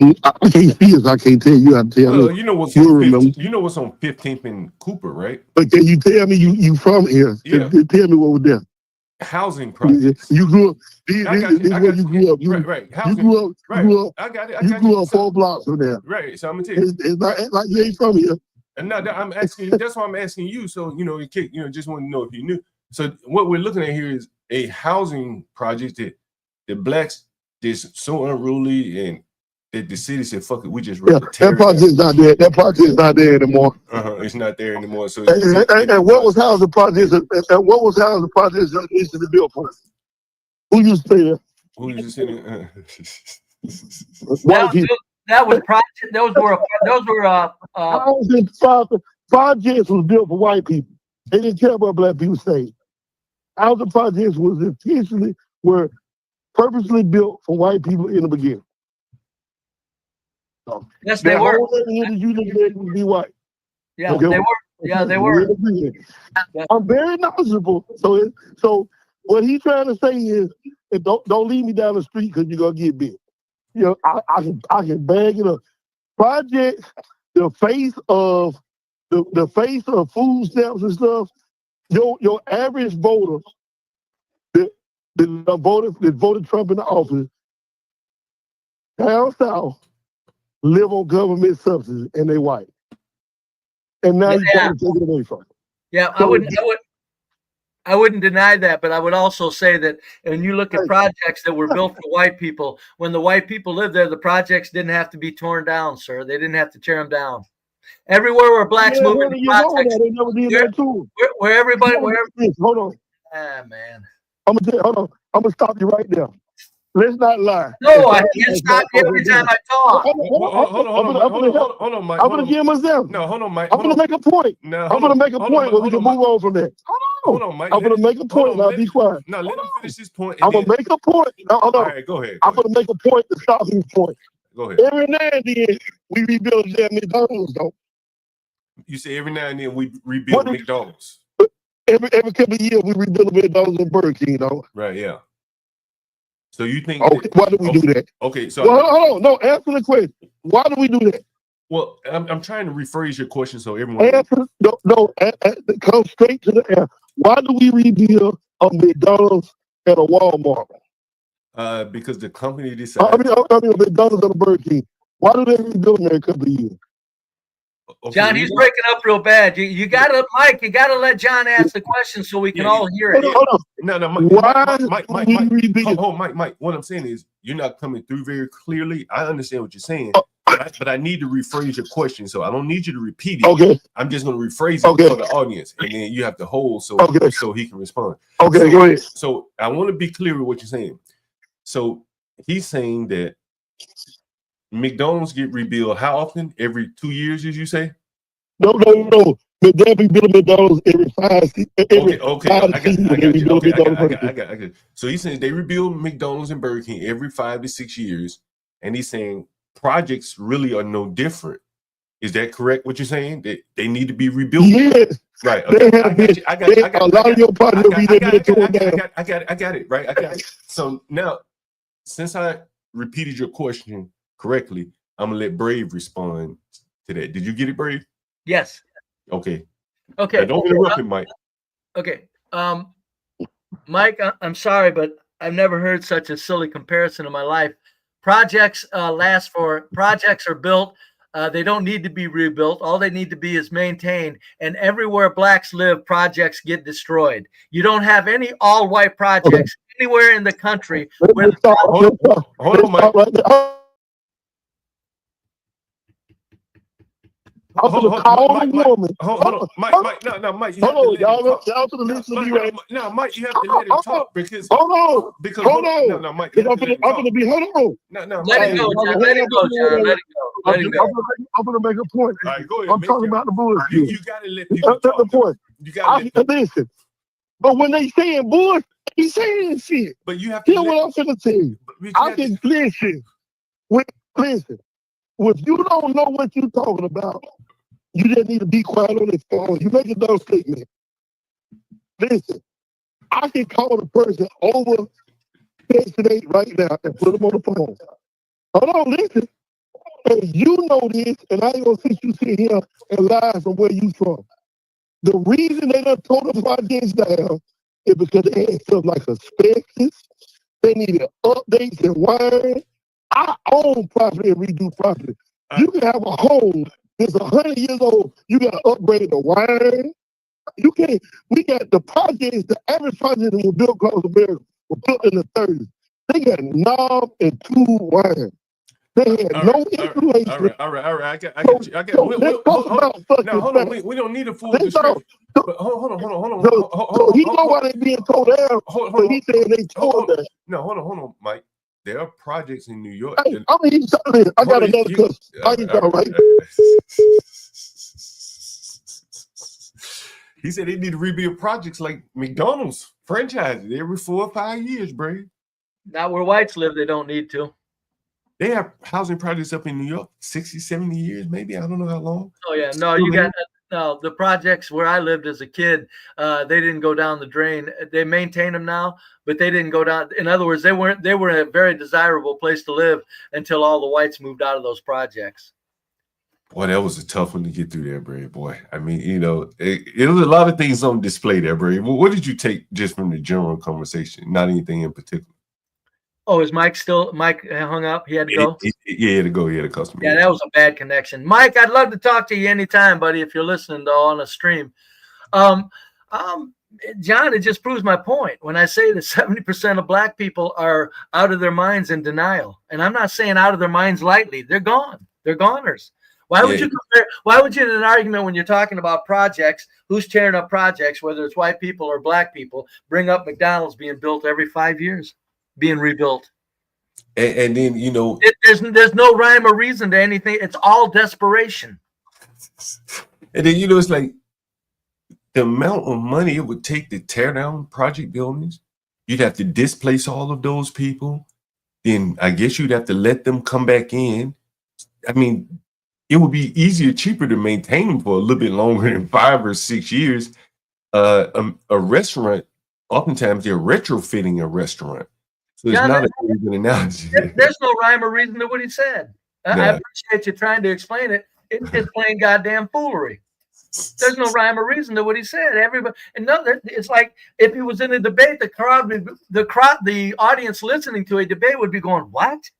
I can't see it. I can't tell you. I tell you. You know what's on 15th and Cooper, right? But can you tell me you from here? Yeah. Tell me what was there. Housing projects. You grew up. This is where you grew up. Right. You grew up. I got it. You grew up 4 blocks from there. Right. So I'm gonna tell you. It's not like you ain't from here. And now I'm asking. That's why I'm asking you. So just want to know if you knew. So what we're looking at here is a housing project that the blacks is so unruly and that the city said, "Fuck it, we just that project's not there. That project's not there anymore. It's not there anymore." So and what was housing projects? And what was housing projects that used to be built for? Who used to stay there? Who used to stay there? White people. That was project. Those were housing projects was built for white people. They didn't care about black people staying. Housing projects were purposely built for white people in the beginning. So yes, they were. You look at would be white. Yeah, okay. They were. Yeah, they were. I'm very knowledgeable. So what he's trying to say is, don't lead me down the street because you're gonna get bit. You know, I can bag it up. Projects, the face of food stamps and stuff. Your average voter that voted Trump into office down south live on government subsidies and they white. And now you're trying to take it away from them. Yeah, I wouldn't deny that, but I would also say that when you look at projects that were built for white people, when the white people lived there, the projects didn't have to be torn down, sir. They didn't have to tear them down. Everywhere where blacks move into projects, where everybody. Hold on. Ah, man. Hold on. I'm gonna stop you right there. Let's not lie. No, I can't stop you every time I talk. Hold on, Mike. I'm gonna give myself. No, hold on, Mike. I'm gonna make a point. I'm gonna make a point where we can move on from that. hold on, Mike. I'm gonna make a point. Now be quiet. No, let him finish his point. I'm gonna make a point. No, hold all on. right, go ahead. I'm gonna make a point to stop his point. Go ahead. Every now and then we rebuild damn McDonald's, though. You say every now and then we rebuild McDonald's. Every couple of years we rebuild McDonald's and Burger King, though. Right, yeah. So you think? Okay, why do we do that? Okay, so well, hold on. No, answer the question. Why do we do that? Well, I'm trying to rephrase your question so everyone. Answer, come straight to the answer. Why do we rebuild a McDonald's and a Walmart? Because the company decided. I mean, a McDonald's and a Burger King. Why do they rebuild them every couple of years? Okay, John, he's breaking up real bad. You gotta, Mike. You gotta let John ask the question so we can all hear it. Hold on. No, Mike. Mike. What I'm saying is, you're not coming through very clearly. I understand what you're saying, but I need to rephrase your question, so I don't need you to repeat it. Okay. I'm just going to rephrase it for the audience, and then you have to hold so he can respond. Okay, go ahead. So I want to be clear with what you're saying. So he's saying that McDonald's get rebuilt how often? Every 2 years, as you say? No. But they rebuild McDonald's every 5 seasons. I got it. So he's saying they rebuild McDonald's and Burger King every 5 to 6 years, and he's saying projects really are no different. Is that correct? What you're saying? That they need to be rebuilt? Yes. Right. Okay. I got it. A lot of your projects I got it. Right. I got it. So now, since I repeated your question correctly, I'm gonna let Brave respond to that. Did you get it, Brave? Yes. Okay. Okay. Now don't interrupt him, Mike. Okay. Mike, I'm sorry, but I've never heard such a silly comparison in my life. Projects projects are built. They don't need to be rebuilt. All they need to be is maintained. And everywhere blacks live, projects get destroyed. You don't have any all-white projects anywhere in the country. Hold on, Mike. Hold on, Mike. No, Mike. You have to let y'all to listen to me right now. No, Mike, you have to let him talk because. Hold on. No, Mike. I'm gonna be. Hold on. No. Let it go, John. Let it go, John. Let it go. I'm gonna make a point. All right, go ahead. I'm talking about the bullshit. You gotta let people talk. The point. You gotta listen. But when they saying bullshit, he's saying shit. But you have to. Hear what I'm gonna tell you. I can listen. Listen. If you don't know what you're talking about, you just need to be quiet on this phone. You make a dumb statement. Listen, I can call the person over today right now and put them on the phone. Hold on, listen. And you know this, and I ain't gonna sit you sit here and lie from where you from. The reason they done tore the projects down is because they had stuff like asbestos. They needed updates and wiring. I own property and redo property. You can have a home that's 100 years old. You got to upgrade the wiring. You can't. We got the projects. The average project that was built across America was built in the 30s. They got knob and tube wiring. They had no insulation. All right. I got you. Hold on. We don't need a full description. Hold on. So he know why they being told down. But he said they told them. No, hold on, Mike. There are projects in New York. Hey, I got another cuss. He said they need to rebuild projects like McDonald's franchises every 4 or 5 years, bro. Not where whites live, they don't need to. They have housing projects up in New York, 60, 70 years, maybe. I don't know how long. Oh, yeah. No, you got no, the projects where I lived as a kid, they didn't go down the drain. They maintain them now, but they didn't go down. In other words, they were a very desirable place to live until all the whites moved out of those projects. Boy, that was a tough one to get through there, Bray. Boy, I mean, it was a lot of things on display there, Bray. What did you take just from the general conversation? Not anything in particular. Oh, is Mike hung up? He had to go? He had to go. He had a customer. Yeah, that was a bad connection. Mike, I'd love to talk to you anytime, buddy, if you're listening though on a stream. John, it just proves my point when I say that 70% of black people are out of their minds in denial. And I'm not saying out of their minds lightly. They're gone. They're goners. Why would you compare? Why would you in an argument when you're talking about projects, who's tearing up projects, whether it's white people or black people, bring up McDonald's being built every 5 years? Being rebuilt, and then there's no rhyme or reason to anything. It's all desperation. And then it's like the amount of money it would take to tear down project buildings, you'd have to displace all of those people. Then I guess you'd have to let them come back in. I mean, it would be easier, cheaper to maintain them for a little bit longer than 5 or 6 years. A restaurant, oftentimes they're retrofitting a restaurant. So it's John, not a good analogy. there's no rhyme or reason to what he said. I Nah. appreciate you trying to explain it. It's plain goddamn foolery. There's no rhyme or reason to what he said. Everybody, and no, it's like if he was in a debate, the audience listening to a debate would be going, "What?"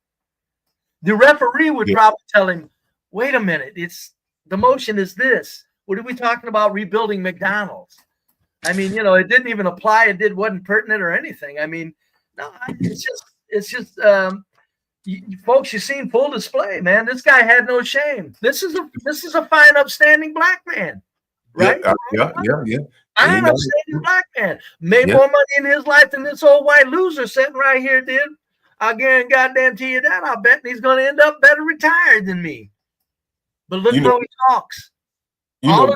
The referee would probably tell him, "Wait a minute, the motion is this. What are we talking about? Rebuilding McDonald's?" I mean, it didn't even apply. It wasn't pertinent or anything. I mean, no, it's just. Folks, you've seen full display, man. This guy had no shame. This is a fine, upstanding black man, right? Yeah. Fine, upstanding black man made more money in his life than this old white loser sitting right here did. I guarantee you that. I bet he's going to end up better retired than me. But look how he talks. All of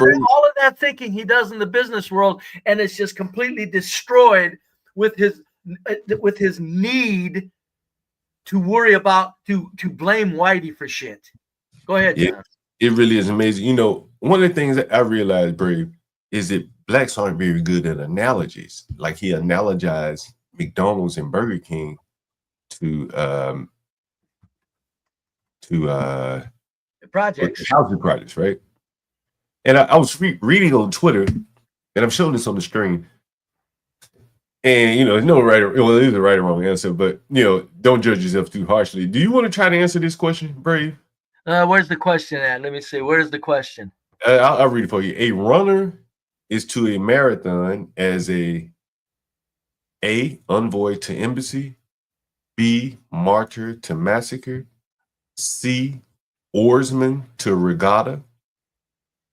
that thinking he does in the business world, and it's just completely destroyed with his need to worry about to blame Whitey for shit. Go ahead, John. It really is amazing. One of the things that I realized, Brave, is that blacks aren't very good at analogies. Like he analogized McDonald's and Burger King to projects, housing projects, right? And I was reading on Twitter, and I'm showing this on the screen. And there's no right or it is a right or wrong answer, but don't judge yourself too harshly. Do you want to try to answer this question, Brave? Where's the question at? Let me see. Where's the question? I'll read it for you. A runner is to a marathon as A, envoy to embassy, B, martyr to massacre, C, oarsman to regatta,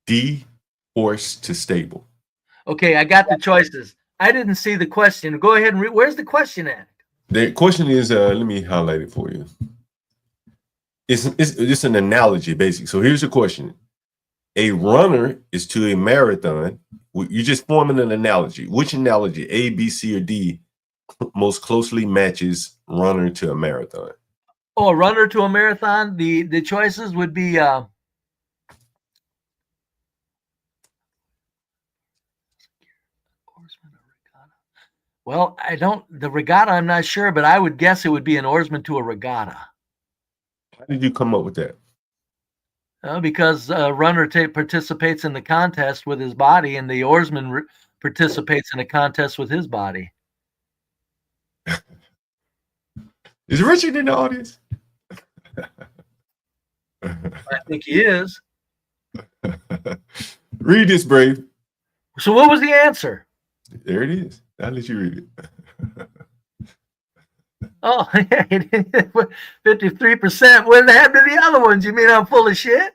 D, horse to stable. Okay, I got the choices. I didn't see the question. Go ahead and read. Where's the question at? The question is, let me highlight it for you. It's an analogy, basically. So here's the question. A runner is to a marathon. You're just forming an analogy. Which analogy, A, B, C, or D, most closely matches runner to a marathon? Oh, a runner to a marathon? The choices would be... Well, the regatta, I'm not sure, but I would guess it would be an oarsman to a regatta. How did you come up with that? Because a runner participates in the contest with his body, and the oarsman participates in a contest with his body. Is Richard in the audience? I think he is. Read this, Brave. So what was the answer? There it is. I'll let you read it. Oh, 53%. What happened to the other ones? You mean I'm full of shit?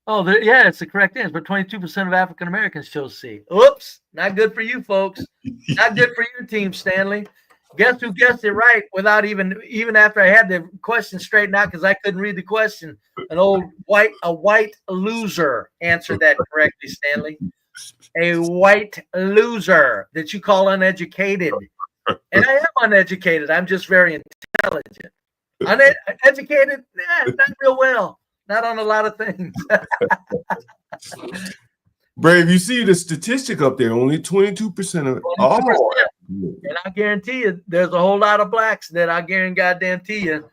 Oh, yeah, it's the correct answer. But 22% of African Americans chose C. Oops, not good for you folks. Not good for your team, Stanley. Guess who guessed it right without even after I had the question straightened out because I couldn't read the question. A white loser answered that correctly, Stanley. A white loser that you call uneducated. And I am uneducated. I'm just very intelligent. Uneducated? Not real well. Not on a lot of things. Brave, you see the statistic up there, only 22% of all. And I guarantee you, there's a whole lot of blacks that I guarantee you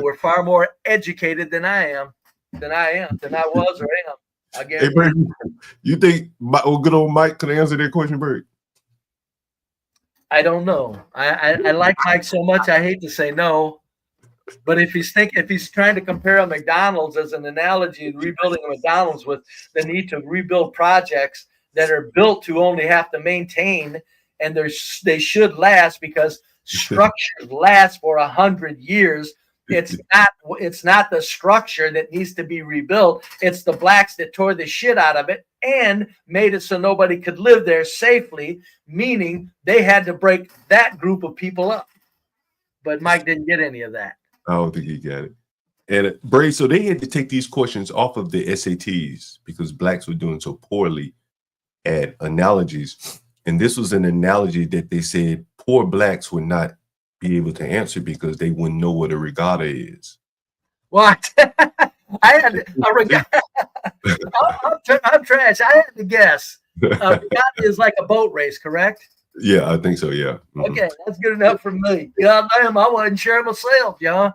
were far more educated than I was or am. Hey, Brave, you think good old Mike could answer that question, Brave? I don't know. I like Mike so much, I hate to say no. But if he's trying to compare a McDonald's as an analogy, rebuilding a McDonald's with the need to rebuild projects that are built to only have to maintain, and they should last because structures last for 100 years. It's not the structure that needs to be rebuilt. It's the blacks that tore the shit out of it and made it so nobody could live there safely, meaning they had to break that group of people up. But Mike didn't get any of that. I don't think he got it. And Bray, so they had to take these questions off of the SATs because blacks were doing so poorly at analogies. And this was an analogy that they said poor blacks would not be able to answer because they wouldn't know what a regatta is. What? I had a regatta. I'm trash. I had to guess. A regatta is like a boat race, correct? Yeah, I think so. Yeah. Mm-hmm. Okay, that's good enough for me. God damn, I wasn't sure myself, John.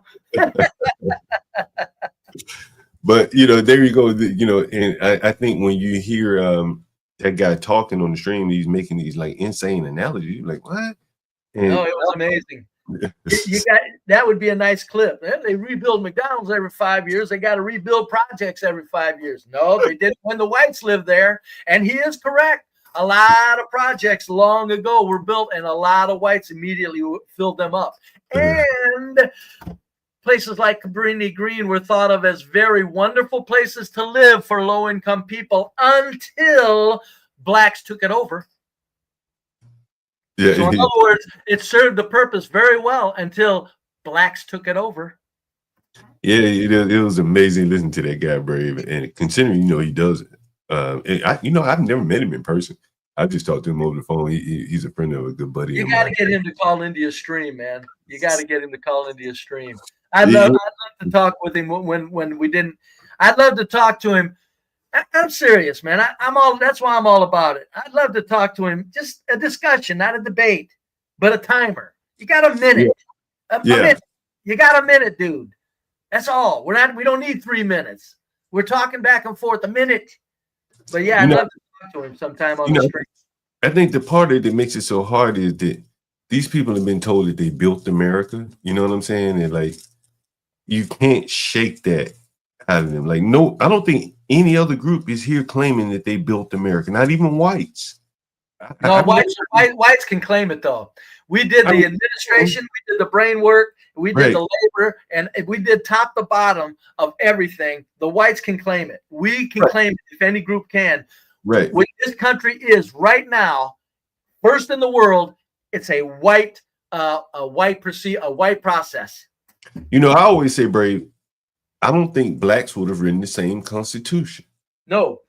But there you go. And I think when you hear that guy talking on the stream, he's making these like insane analogies. You're like, what? And, it was amazing. You got that would be a nice clip. They rebuild McDonald's every 5 years. They got to rebuild projects every 5 years. No, they didn't when the whites lived there. And he is correct. A lot of projects long ago were built, and a lot of whites immediately filled them up. And places like Cabrini Green were thought of as very wonderful places to live for low-income people until blacks took it over. Yeah. So in other words, it served the purpose very well until blacks took it over. Yeah, it was amazing listening to that guy, Brave, and considering he does it. I've never met him in person. I just talked to him over the phone. He's a friend of a good buddy. You got to get him to call India Stream, man. You got to get him to call India Stream. I'd love to talk with him when we didn't. I'd love to talk to him. I'm serious, man. That's why I'm all about it. I'd love to talk to him. Just a discussion, not a debate, but a timer. You got a minute. A minute. You got a minute, dude. That's all. We don't need 3 minutes. We're talking back and forth a minute. But yeah, I'd love to talk to him sometime on the street. I think the part that makes it so hard is that these people have been told that they built America. You know what I'm saying? And like, you can't shake that out of them. Like, no, I don't think any other group is here claiming that they built America. Not even whites. No, whites can claim it though. We did the administration, we did the brain work, we did the labor, and we did top to bottom of everything. The whites can claim it. We can claim it if any group can. Right. What this country is right now, first in the world, it's a white process. I always say, Brave, I don't think blacks would have written the same constitution. No.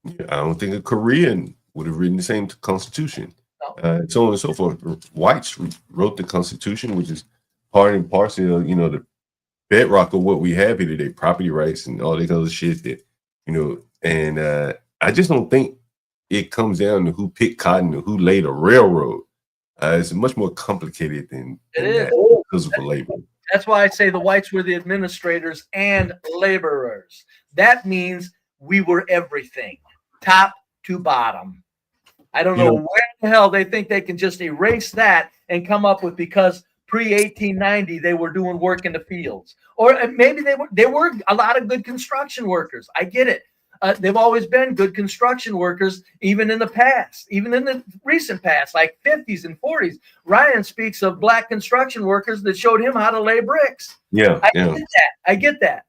I don't think a Korean would have written the same constitution. No. So on and so forth. Whites wrote the Constitution, which is part and parcel of, the bedrock of what we have here today, property rights and all that other shit that, and I just don't think it comes down to who picked cotton or who laid a railroad. It's much more complicated than that because of the labor. That's why I say the whites were the administrators and laborers. That means we were everything, top to bottom. I don't know where the hell they think they can just erase that and come up with because pre-1890 they were doing work in the fields. Or maybe they were a lot of good construction workers. I get it. They've always been good construction workers, even in the past, even in the recent past, like 50s and 40s. Ryan speaks of black construction workers that showed him how to lay bricks. I get that.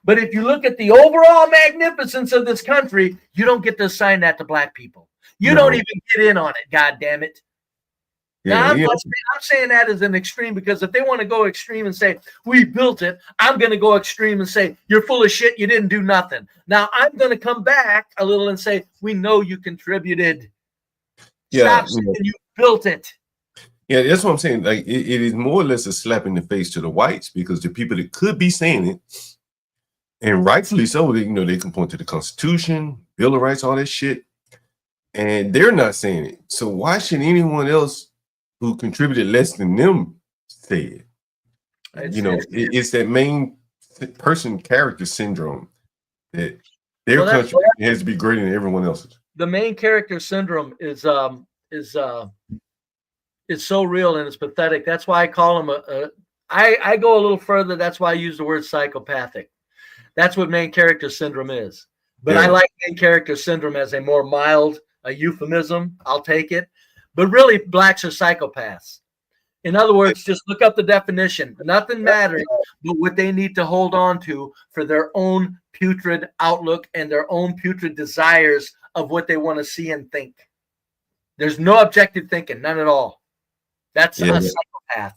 But if you look at the overall magnificence of this country, you don't get to assign that to black people. You don't even get in on it, God damn it. Now, I'm saying that as an extreme because if they want to go extreme and say, we built it, I'm going to go extreme and say, you're full of shit, you didn't do nothing. Now, I'm going to come back a little and say, we know you contributed. Stop saying you built it. Yeah, that's what I'm saying. Like, it is more or less a slap in the face to the whites because the people that could be saying it, and rightfully so, they can point to the Constitution, Bill of Rights, all that shit, and they're not saying it. So why should anyone else who contributed less than them say it? It's that main person character syndrome that their country has to be greater than everyone else's. The main character syndrome is so real and it's pathetic. That's why I call them I go a little further. That's why I use the word psychopathic. That's what main character syndrome is. But I like main character syndrome as a more mild euphemism. I'll take it. But really, blacks are psychopaths. In other words, just look up the definition. Nothing matters but what they need to hold on to for their own putrid outlook and their own putrid desires of what they want to see and think. There's no objective thinking, none at all. That's a psychopath.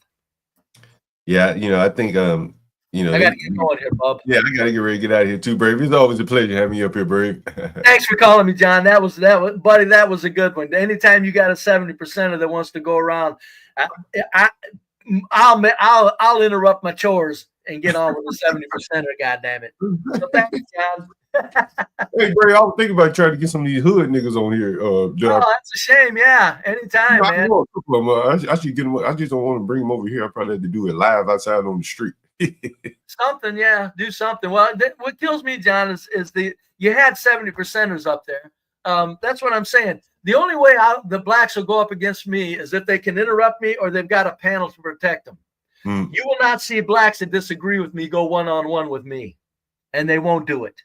Yeah, I think You know, I got to get going here, bub. Yeah, I got to get ready to get out of here too, Brave. It's always a pleasure having you up here, Brave. Thanks for calling me, John. That was, buddy. That was a good one. Anytime you got a 70%er that wants to go around, I'll interrupt my chores and get on with the 70%er. God damn it. So thanks, John. Hey, Brave, I was thinking about trying to get some of these hood niggas on here. That's a shame. Yeah, anytime, man. I should get them. I just don't want to bring them over here. I probably have to do it live outside on the street. Something, yeah, do something. Well, what kills me, John, is you had 70%ers up there. That's what I'm saying. The only way the blacks will go up against me is if they can interrupt me or they've got a panel to protect them. You will not see blacks that disagree with me go one-on-one with me, and they won't do it.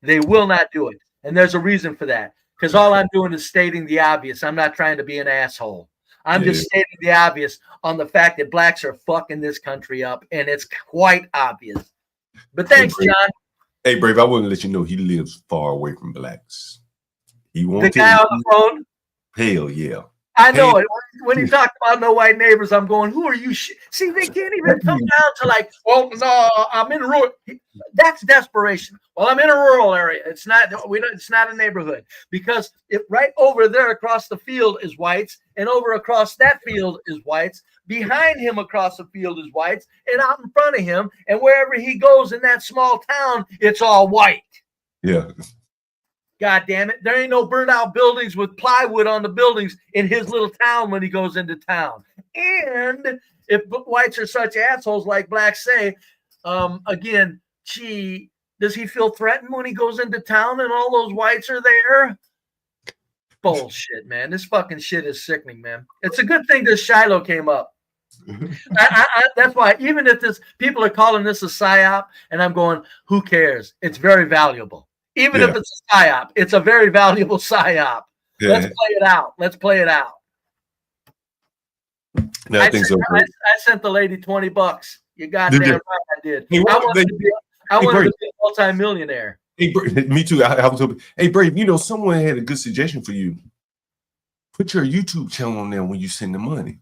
They will not do it, and there's a reason for that, because all I'm doing is stating the obvious. I'm not trying to be an asshole. I'm just stating the obvious on the fact that blacks are fucking this country up, and it's quite obvious. But thanks, John. Hey, Brave, I want to let you know he lives far away from blacks. He won't. The guy on the phone? Hell yeah. I know it. When he talked about no white neighbors, I'm going, who are you? See, they can't even come down to like, oh, no, I'm in rural. That's desperation. Well, I'm in a rural area. It's not a neighborhood, because right over there across the field is whites, and over across that field is whites. Behind him across the field is whites, and out in front of him, and wherever he goes in that small town, it's all white. Yeah. God damn it. There ain't no burned out buildings with plywood on the buildings in his little town when he goes into town. And if whites are such assholes like blacks say, again, gee, does he feel threatened when he goes into town and all those whites are there? Bullshit, man. This fucking shit is sickening, man. It's a good thing this Shiloh came up. That's why, even if people are calling this a psyop, and I'm going, who cares? It's very valuable. Even if it's a psyop, it's a very valuable psyop. Yeah. Let's play it out. Let's play it out. No, I think so. I sent the lady $20. You goddamn right I did. Hey, I wanted to be a multi-millionaire. Hey, me too. I was hoping. Hey, Brave, you know, someone had a good suggestion for you. Put your YouTube channel on there when you send the money.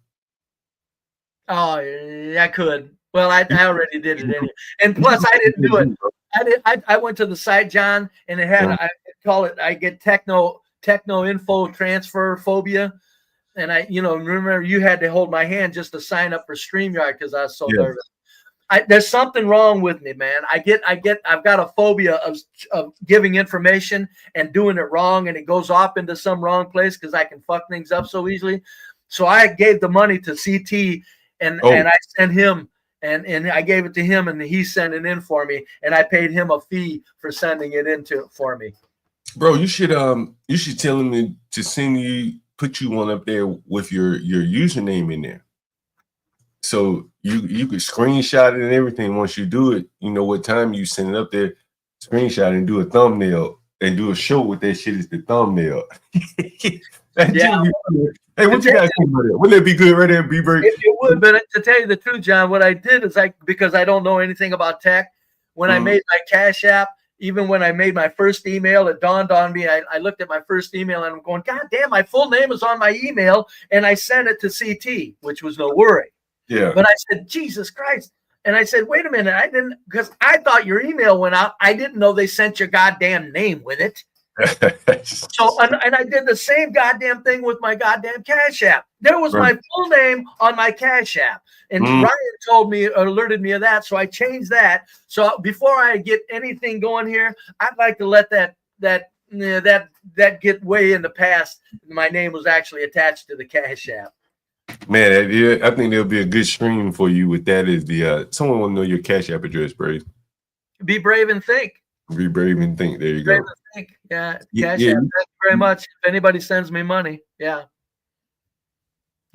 Oh, yeah, I could. Well, I already did it anyway. And plus, I didn't do it. I went to the site, John, and it had, I get techno info transfer phobia. And remember you had to hold my hand just to sign up for StreamYard because I was so nervous. There's something wrong with me, man. I've got a phobia of giving information and doing it wrong, and it goes off into some wrong place because I can fuck things up so easily. So I gave the money to CT, and I sent him. And I gave it to him, and he sent it in for me, and I paid him a fee for sending it in for me. Bro, you should tell him to put you one up there with your username in there, so you could screenshot it and everything. Once you do it, you know what time you send it up there, screenshot it and do a thumbnail and do a show with that shit as the thumbnail. Yeah. Hey, what you guys think about that? Wouldn't that be good right there, B-Bird? It would, but to tell you the truth, John, what I did is because I don't know anything about tech, when I made my Cash App, even when I made my first email, it dawned on me. I looked at my first email and I'm going, God damn, my full name is on my email, and I sent it to CT, which was no worry. Yeah. But I said, Jesus Christ. And I said, wait a minute, because I thought your email went out. I didn't know they sent your goddamn name with it. So, and I did the same goddamn thing with my goddamn Cash App. There was my full name on my Cash App, and Ryan alerted me of that, so I changed that. So before I get anything going here, I'd like to let that get way in the past. My name was actually attached to the Cash App. Man, I think there'll be a good stream for you with that. Is someone will know your Cash App address, Brave? Be brave and think. Be brave and think. There you go. Yeah, Cash App. Thank you very much. If anybody sends me money, yeah.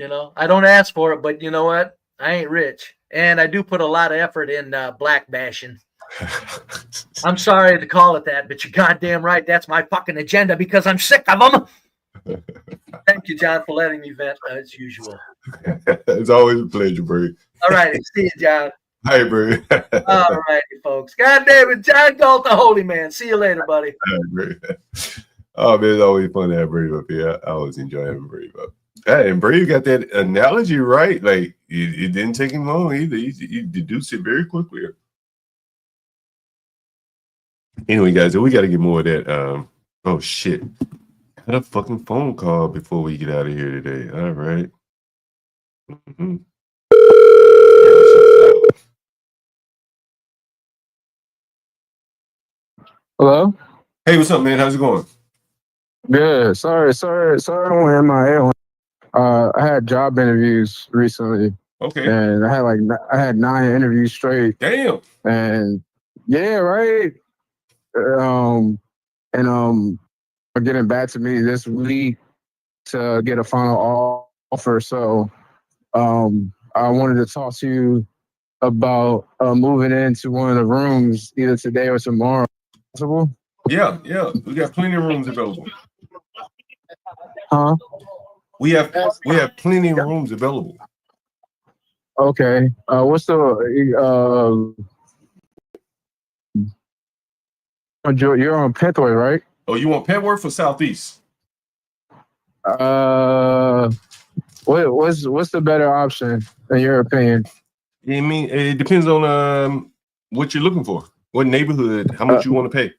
I don't ask for it, but you know what? I ain't rich, and I do put a lot of effort in black bashing. I'm sorry to call it that, but you're goddamn right. That's my fucking agenda because I'm sick of them. Thank you, John, for letting me vent as usual. It's always a pleasure, Brave. All right, see you, John. Hi, Brave. All righty, folks. God damn it, John Galt, the holy man. See you later, buddy. Oh, man, it's always fun to have Brave up here. I always enjoy having Brave up. Hey, and Brave got that analogy right. Like it didn't take him long either. He deduced it very quickly. Anyway, guys, we got to get more of that. Oh shit! Had a fucking phone call before we get out of here today. All right. Mm-hmm. Hello? Hey, what's up, man? How's it going? Good. Sorry, I went MIA. I had job interviews recently, Okay. and I had 9 interviews straight. Damn. And yeah, right. They're getting back to me this week to get a final offer. So, I wanted to talk to you about moving into one of the rooms either today or tomorrow. Possible? Yeah. We got plenty of rooms available. Huh? We have plenty of rooms available. Okay. What's the you're on Penthroy, right? Oh, you want Petworth or Southeast? What's the better option in your opinion? I mean, it depends on what you're looking for. What neighborhood? How much you want to pay?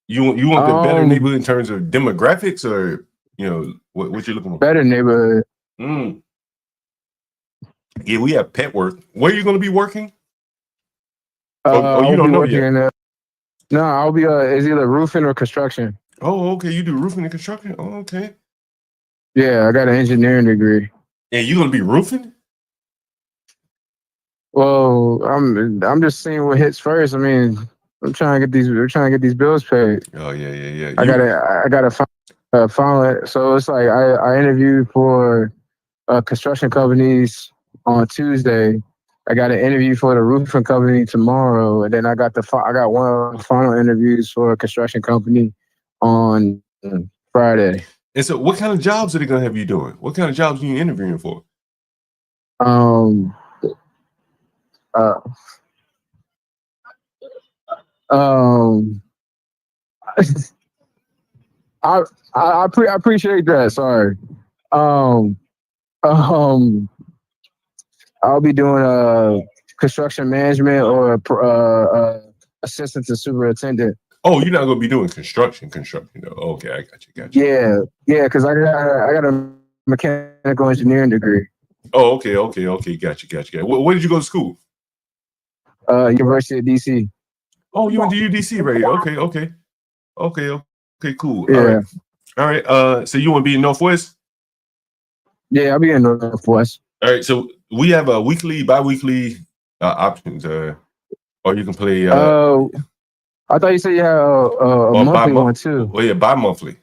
You want the better neighborhood in terms of demographics, or what you're looking for? Better neighborhood. Yeah, we have Petworth. Where are you going to be working? You I'll don't be know working yet. No, I'll be it's either roofing or construction. Oh, okay. You do roofing and construction. Oh, okay. Yeah, I got an engineering degree. And you're going to be roofing? Well, I'm just seeing what hits first. I mean, we're trying to get these bills paid. Oh yeah. I gotta final it. So it's like I interviewed for construction companies on Tuesday. I got an interview for the roofing company tomorrow, and then I got one of the final interviews for a construction company on Friday. And so, what kind of jobs are they gonna have you doing? What kind of jobs are you interviewing for? I appreciate that. Sorry. I'll be doing construction management or assistant to superintendent. Oh, you're not gonna be doing construction though. Okay, I got you. Yeah, because I got a mechanical engineering degree. Oh, okay. Got you. Where did you go to school? University of DC. Oh, you went to UDC, right? Okay, cool. Yeah. All right. So you want to be in Northwest? Yeah, I'll be in Northwest. All right. So we have a weekly, bi-weekly options, or you can play. I thought you said you had a monthly one too. Oh yeah, bi-monthly.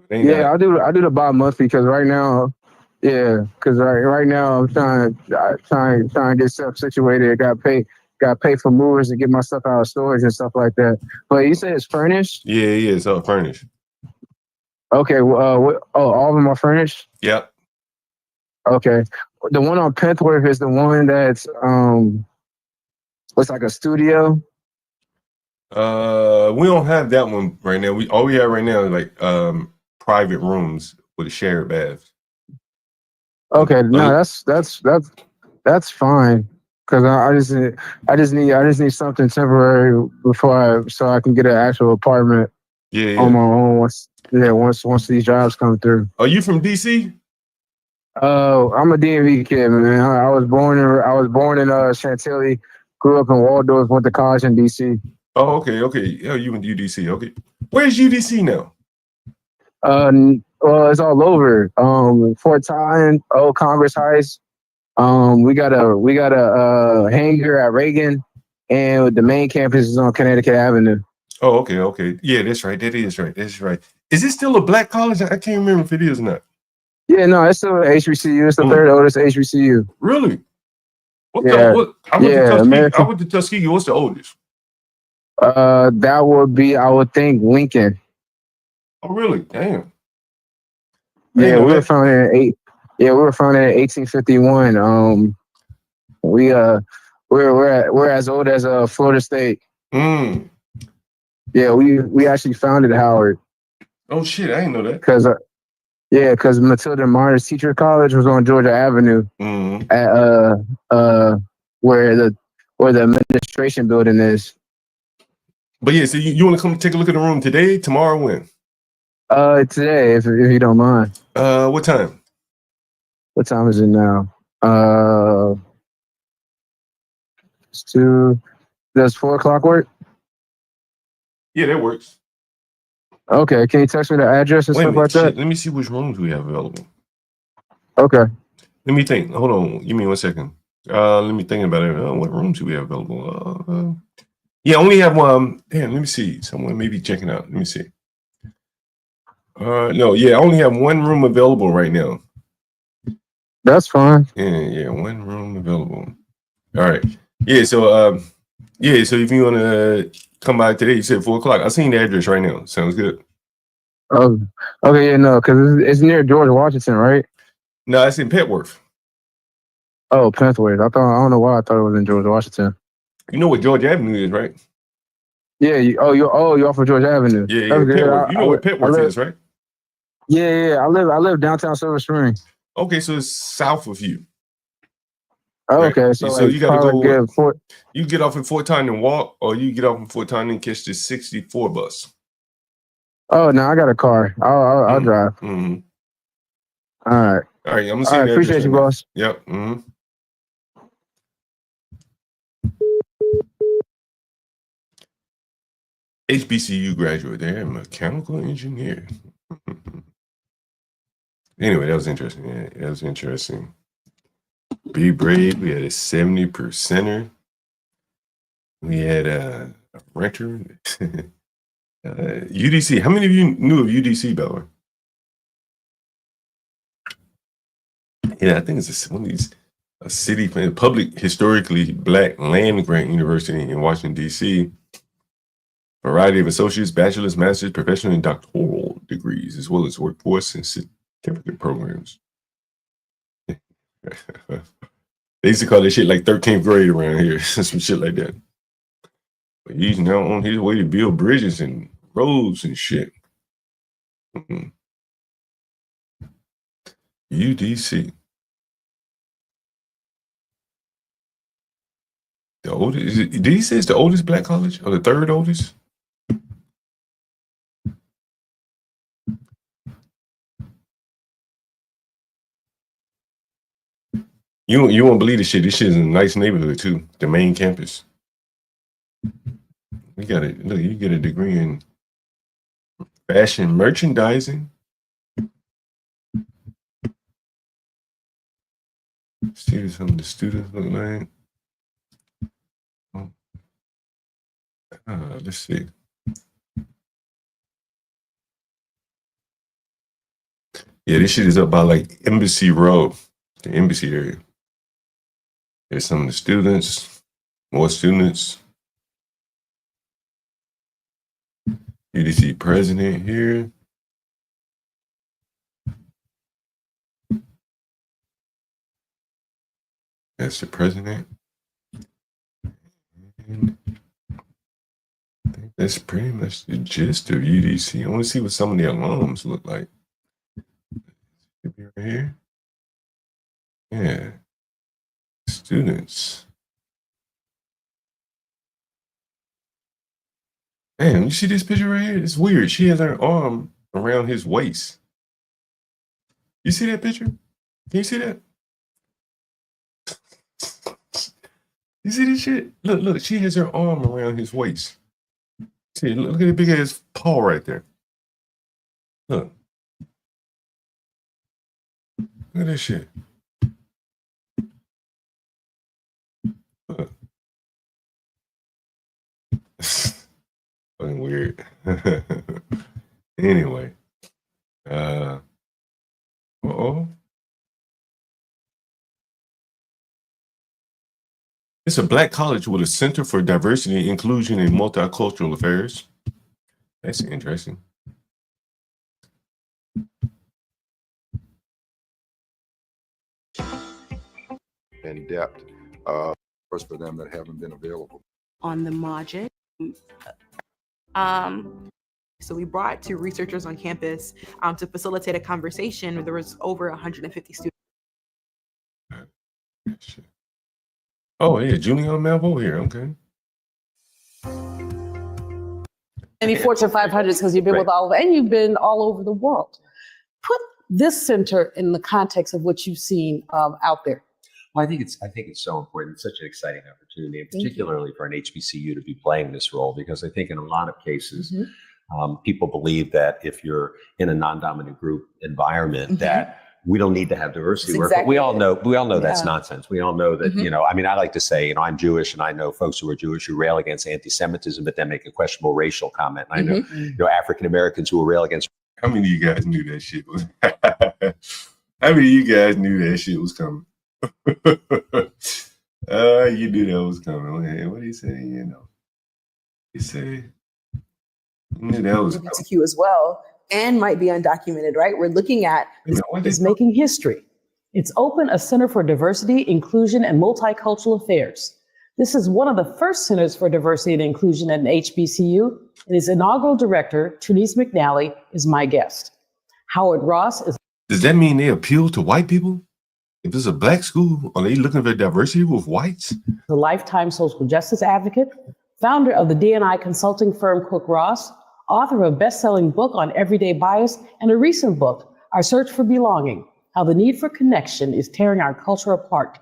Yeah, I do the bi-monthly because right now, right now I'm trying to get stuff situated. Got to pay for movers and get my stuff out of storage and stuff like that. But you said it's furnished? Yeah, it's all furnished. Okay, all of them are furnished? Yep. Okay. The one on Penthworth is the one that's it's like a studio. We don't have that one right now. All we have right now is like private rooms with a shared bath. Okay, no, that's fine. Cause I just need something temporary so I can get an actual apartment. Yeah. On my own once these jobs come through. Are you from DC? I'm a DMV kid, man. I was born in Chantilly, grew up in Waldorf, went to college in DC. Oh, okay. Yeah, you went to UDC. Okay. Where's UDC now? Well, it's all over. Fort Tyne, Old Congress Heights. We got a hangar at Reagan, and the main campus is on Connecticut Avenue. Oh, okay. Yeah, that's right. That is right. Is it still a black college? I can't remember if it is or not. Yeah, no, it's still HBCU. It's the third oldest HBCU. Really? I went to Tuskegee. What's the oldest? That would be, I would think, Lincoln. Oh, really? Damn. Yeah, we were founded in 1851. We're as old as Florida State. Yeah, we actually founded Howard. Oh shit, I didn't know that. Yeah, because Matilda Martin's Teacher College was on Georgia Avenue at where the administration building is. But yeah, so you want to come take a look at the room today, tomorrow, when? Today, if you don't mind. What time? What time is it now? It's 2. Does 4 o'clock work? Yeah, that works. Okay, can you text me the address and Wait a stuff minute, like shit. that? Let me see which rooms we have available. Okay. Let me think. Hold on. Give me 1 second. Let me think about it. What rooms do we have available? Yeah, I only have one. Damn, let me see. Someone may be checking out. Let me see. No, yeah, I only have one room available right now. That's fine. Yeah, one room available. All right. Yeah, so so if you want to come by today, you said 4 o'clock. I seen the address right now. Sounds good. Oh, okay, yeah, no, because it's near George Washington, right? No, it's in Petworth. Oh, Penthwaite. I don't know why I thought it was in George Washington. You know what George Avenue is, right? Yeah, you're off of George Avenue. Yeah, That's good. Petworth. You know where Petworth is, right? Yeah. I live downtown Silver Spring. Okay, so it's south of you. Oh, right? okay, so you got to go. Fort. You get off at Fort Tyne and walk, or you get off in Fort Tyne and catch the 64 bus. Oh no, I got a car. I'll drive. Mm-hmm. All right. All right, I'm gonna see the appreciate address you, right now. boss. Yep. Mm-hmm. HBCU graduate. They're a mechanical engineer. Anyway, that was interesting. Yeah, that was interesting. Be brave. We had a 70%er. We had a renter. UDC. How many of you knew of UDC, by the way? Yeah, I think it's one of these a city public historically black land grant university in Washington, D.C. Variety of associates, bachelor's, master's, professional, and doctoral degrees, as well as workforce and certificate programs. They used to call this shit like 13th grade around here, some shit like that. But he's now on his way to build bridges and roads and shit. UDC. The oldest, did he say it's the oldest black college or the third oldest? You won't believe this shit. This shit is in a nice neighborhood too. The main campus. You got it. Look, you get a degree in fashion merchandising. See what some of the students look like. Let's see. Yeah, this shit is up by like Embassy Road, the Embassy area. There's some of the students, more students. UDC president here. That's the president. And I think that's pretty much the gist of UDC. I want to see what some of the alums look like. Should be right here. Yeah. Students. Damn, you see this picture right here? It's weird. She has her arm around his waist. You see that picture? Can you see that? You see this shit? Look, she has her arm around his waist. See, look at the big ass paw right there. Look. Look at this shit. Look. Fucking weird. Anyway. Uh-oh. It's a black college with a Center for Diversity, Inclusion, and Multicultural Affairs. That's interesting. In depth, first for them that haven't been available. On the margin. So we brought two researchers on campus to facilitate a conversation where there was over 150 students. Oh yeah, Julian Melville here. Okay. Any Fortune 500s because you've been with all of and you've been all over the world. Put this center in the context of what you've seen out there. Well, I think it's so important. It's such an exciting opportunity, and particularly for an HBCU to be playing this role, because I think in a lot of cases, people believe that if you're in a non-dominant group environment, that we don't need to have diversity. But we all know that's nonsense. We all know that, I mean, I like to say, I'm Jewish and I know folks who are Jewish who rail against anti-Semitism, but then make a questionable racial comment. And I know, African Americans who will rail against. How many of you guys knew that shit was? How many of you guys knew that shit was coming? You knew that was coming. Hey, what do you say? He said, you knew that was coming. LGBTQ as well, and might be undocumented, right? We're looking at is making history. It's opened a Center for Diversity, Inclusion, and Multicultural Affairs. This is one of the first centers for diversity and inclusion at an HBCU, and its inaugural director, Trinice McNally, is my guest. Howard Ross is. Does that mean they appeal to white people? If it's a black school, are they looking for diversity with whites? A lifetime social justice advocate, founder of the D&I consulting firm Cook Ross, author of a best-selling book on everyday bias, and a recent book, Our Search for Belonging, How the Need for Connection is Tearing Our Culture Apart.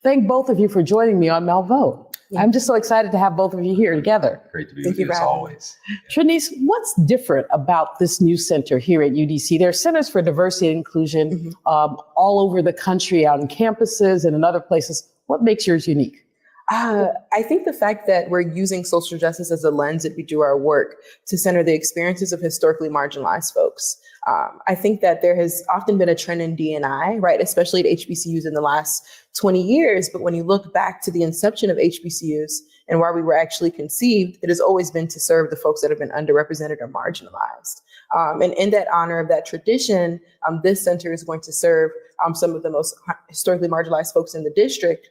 Thank both of you for joining me on Malvo. I'm just so excited to have both of you here together. Great to be with you as always. Trinice, what's different about this new center here at UDC? There are centers for diversity and inclusion all over the country, on campuses and in other places. What makes yours unique? I think the fact that we're using social justice as a lens that we do our work to center the experiences of historically marginalized folks. I think that there has often been a trend in D&I, right, especially at HBCUs in the last 20 years. But when you look back to the inception of HBCUs and why we were actually conceived, it has always been to serve the folks that have been underrepresented or marginalized. And in that honor of that tradition, this center is going to serve some of the most historically marginalized folks in the district,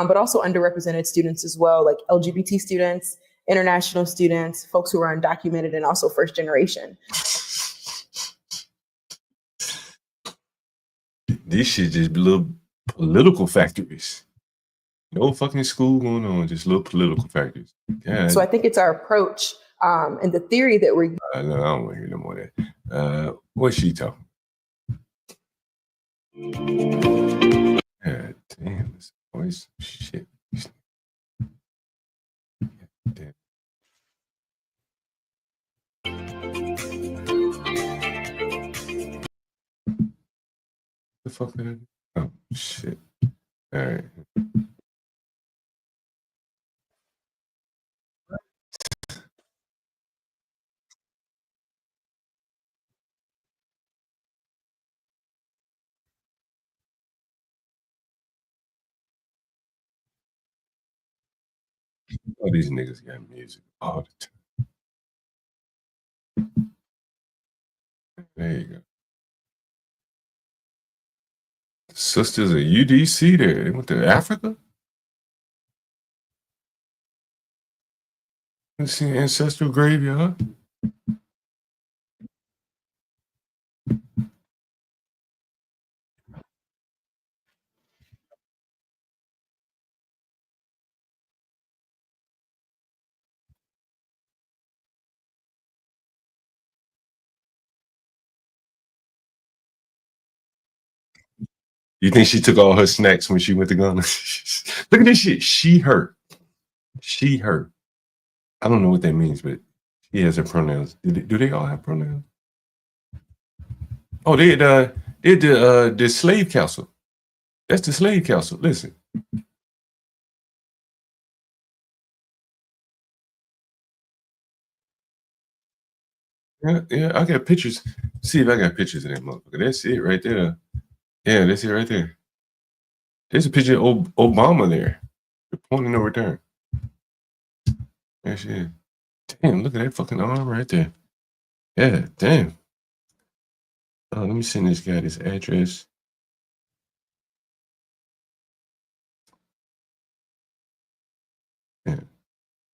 but also underrepresented students as well, like LGBT students, international students, folks who are undocumented, and also first generation. This shit just little political factories. No fucking school going on, just little political factories. God. So I think it's our approach and the theory that we're. No, I don't want to hear no more of that. What's she talking? God damn, this voice shit. Damn. The fuck did I do? Oh shit. All right. Oh, these niggas got music all the time. There you go. Sisters of UDC there. They went to Africa? Let's see ancestral graveyard. You think she took all her snacks when she went to Ghana? Look at this shit. She, her. She, her. I don't know what that means, but she has her pronouns. Do they all have pronouns? Oh, they did the slave council. That's the slave council. Listen. Yeah, I got pictures. See if I got pictures of that motherfucker. That's it right there. Yeah, that's it right there. There's a picture of Obama there. The point of no return. There she is. Damn, look at that fucking arm right there. Yeah, damn. Oh, let me send this guy this address. Yeah.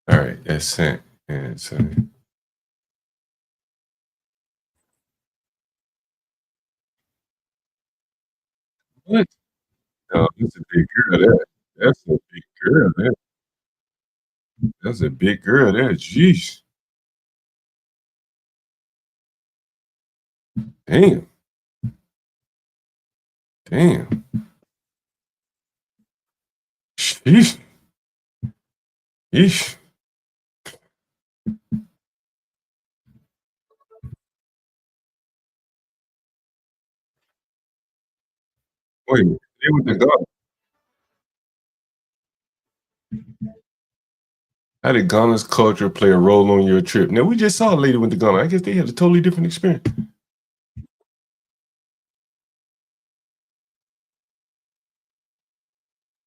All right, that's sent. And so What? No, that's a big girl there. That's a big girl there. That's a big girl there. Jeez. Damn. Damn. Sheesh. Yeesh. Wait, they with the gun. How did Ghana's culture play a role on your trip? Now, we just saw a lady with the Ghana. I guess they had a totally different experience.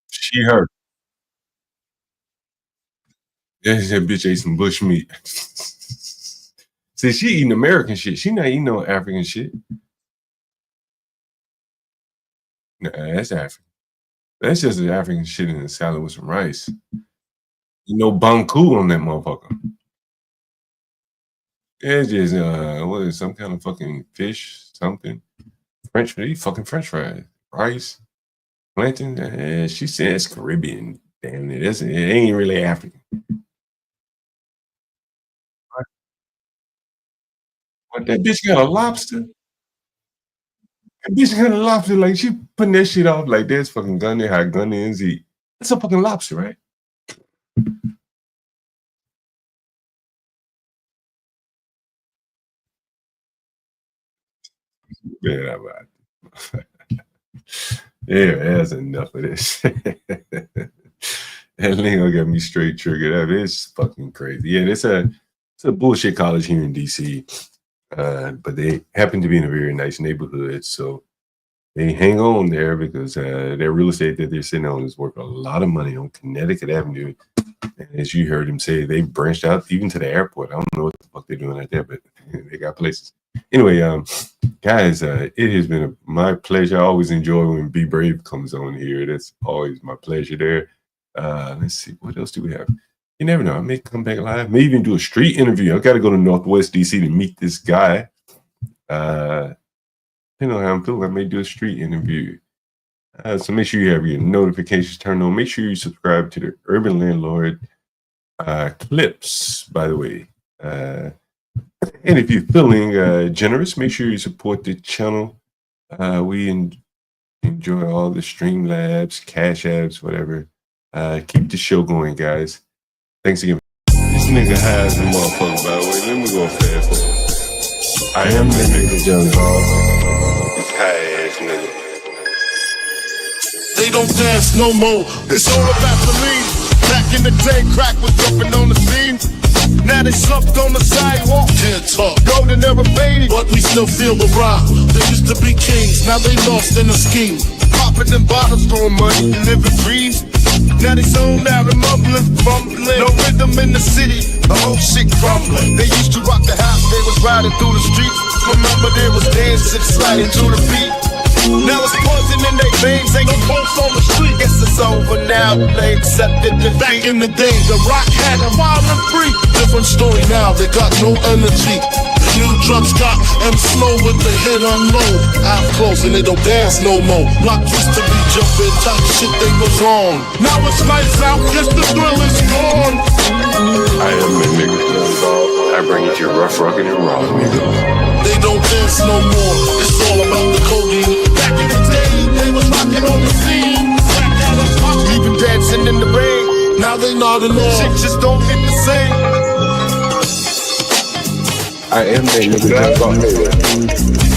She, her. Yeah, that bitch ate some bush meat. See, she eating American shit. She not eating no African shit. Nah, that's African. That's just the African shit in a salad with some rice. You know, banku on that motherfucker. It's just what is some kind of fucking fish, something. French, they eat fucking French fries, rice, plantain. She said it's Caribbean. Damn it, it ain't really African. But that bitch got a lobster. That bitch got a lobster. Like she putting that shit off like that's fucking gun there, how Ghanaians eat. That's a fucking lobster, right? Yeah, yeah, that's enough of this. That lingo got me straight triggered up. It's fucking crazy. Yeah, it's a bullshit college here in DC. But they happen to be in a very nice neighborhood, so they hang on there because their real estate that they're sitting on is worth a lot of money on Connecticut Avenue. And as you heard him say, they branched out even to the airport. I don't know what the fuck they're doing out there, but they got places. Anyway, guys, it has been my pleasure. I always enjoy when Be Brave comes on here. That's always my pleasure there. Let's see, what else do we have? You never know. I may come back live. May even do a street interview. I got to go to Northwest DC to meet this guy. You know how I'm feeling. I may do a street interview. So make sure you have your notifications turned on. Make sure you subscribe to the Urban Landlord clips, by the way. And if you're feeling generous, make sure you support the channel. We enjoy all the Streamlabs, Cash Apps, whatever. Keep the show going, guys. Thanks again. This nigga high as a motherfucker, by the way. Let me go fast forward. I am the nigga, John Paul. This high ass nigga. They don't dance no more. It's all about the lean. Back in the day, crack was jumping on the scene. Now they slumped on the sidewalk. Can't talk. Golden era faded. But we still feel the rock. They used to be kings, now they lost in the scheme. Popping them bottles, throwing money, living free. Now they zoned out and mumbling, fumbling. No rhythm in the city, the whole shit crumbling. They used to rock the house, they was riding through the streets. Remember there was dancing, sliding to the beat. Now it's poison in their veins, ain't no pulse on the street. Guess it's over now, they accepted defeat. Back in the day, the rock had them wild and free. Different story now, they got no energy. The new drugs got them slow with the hit unload. Eyes closed and they don't dance no more. Rock used to be jumping, type shit they was on. Now it's lights out, guess the thrill is gone. I am the nigga, I bring it to you rough, rugged, and raw, nigga. They don't dance no more, it's all about the codeine. Back in the day, they was rocking on the scene. Even dancing in the rain. Now they nodding off. Shit just don't hit the same. I am that nigga.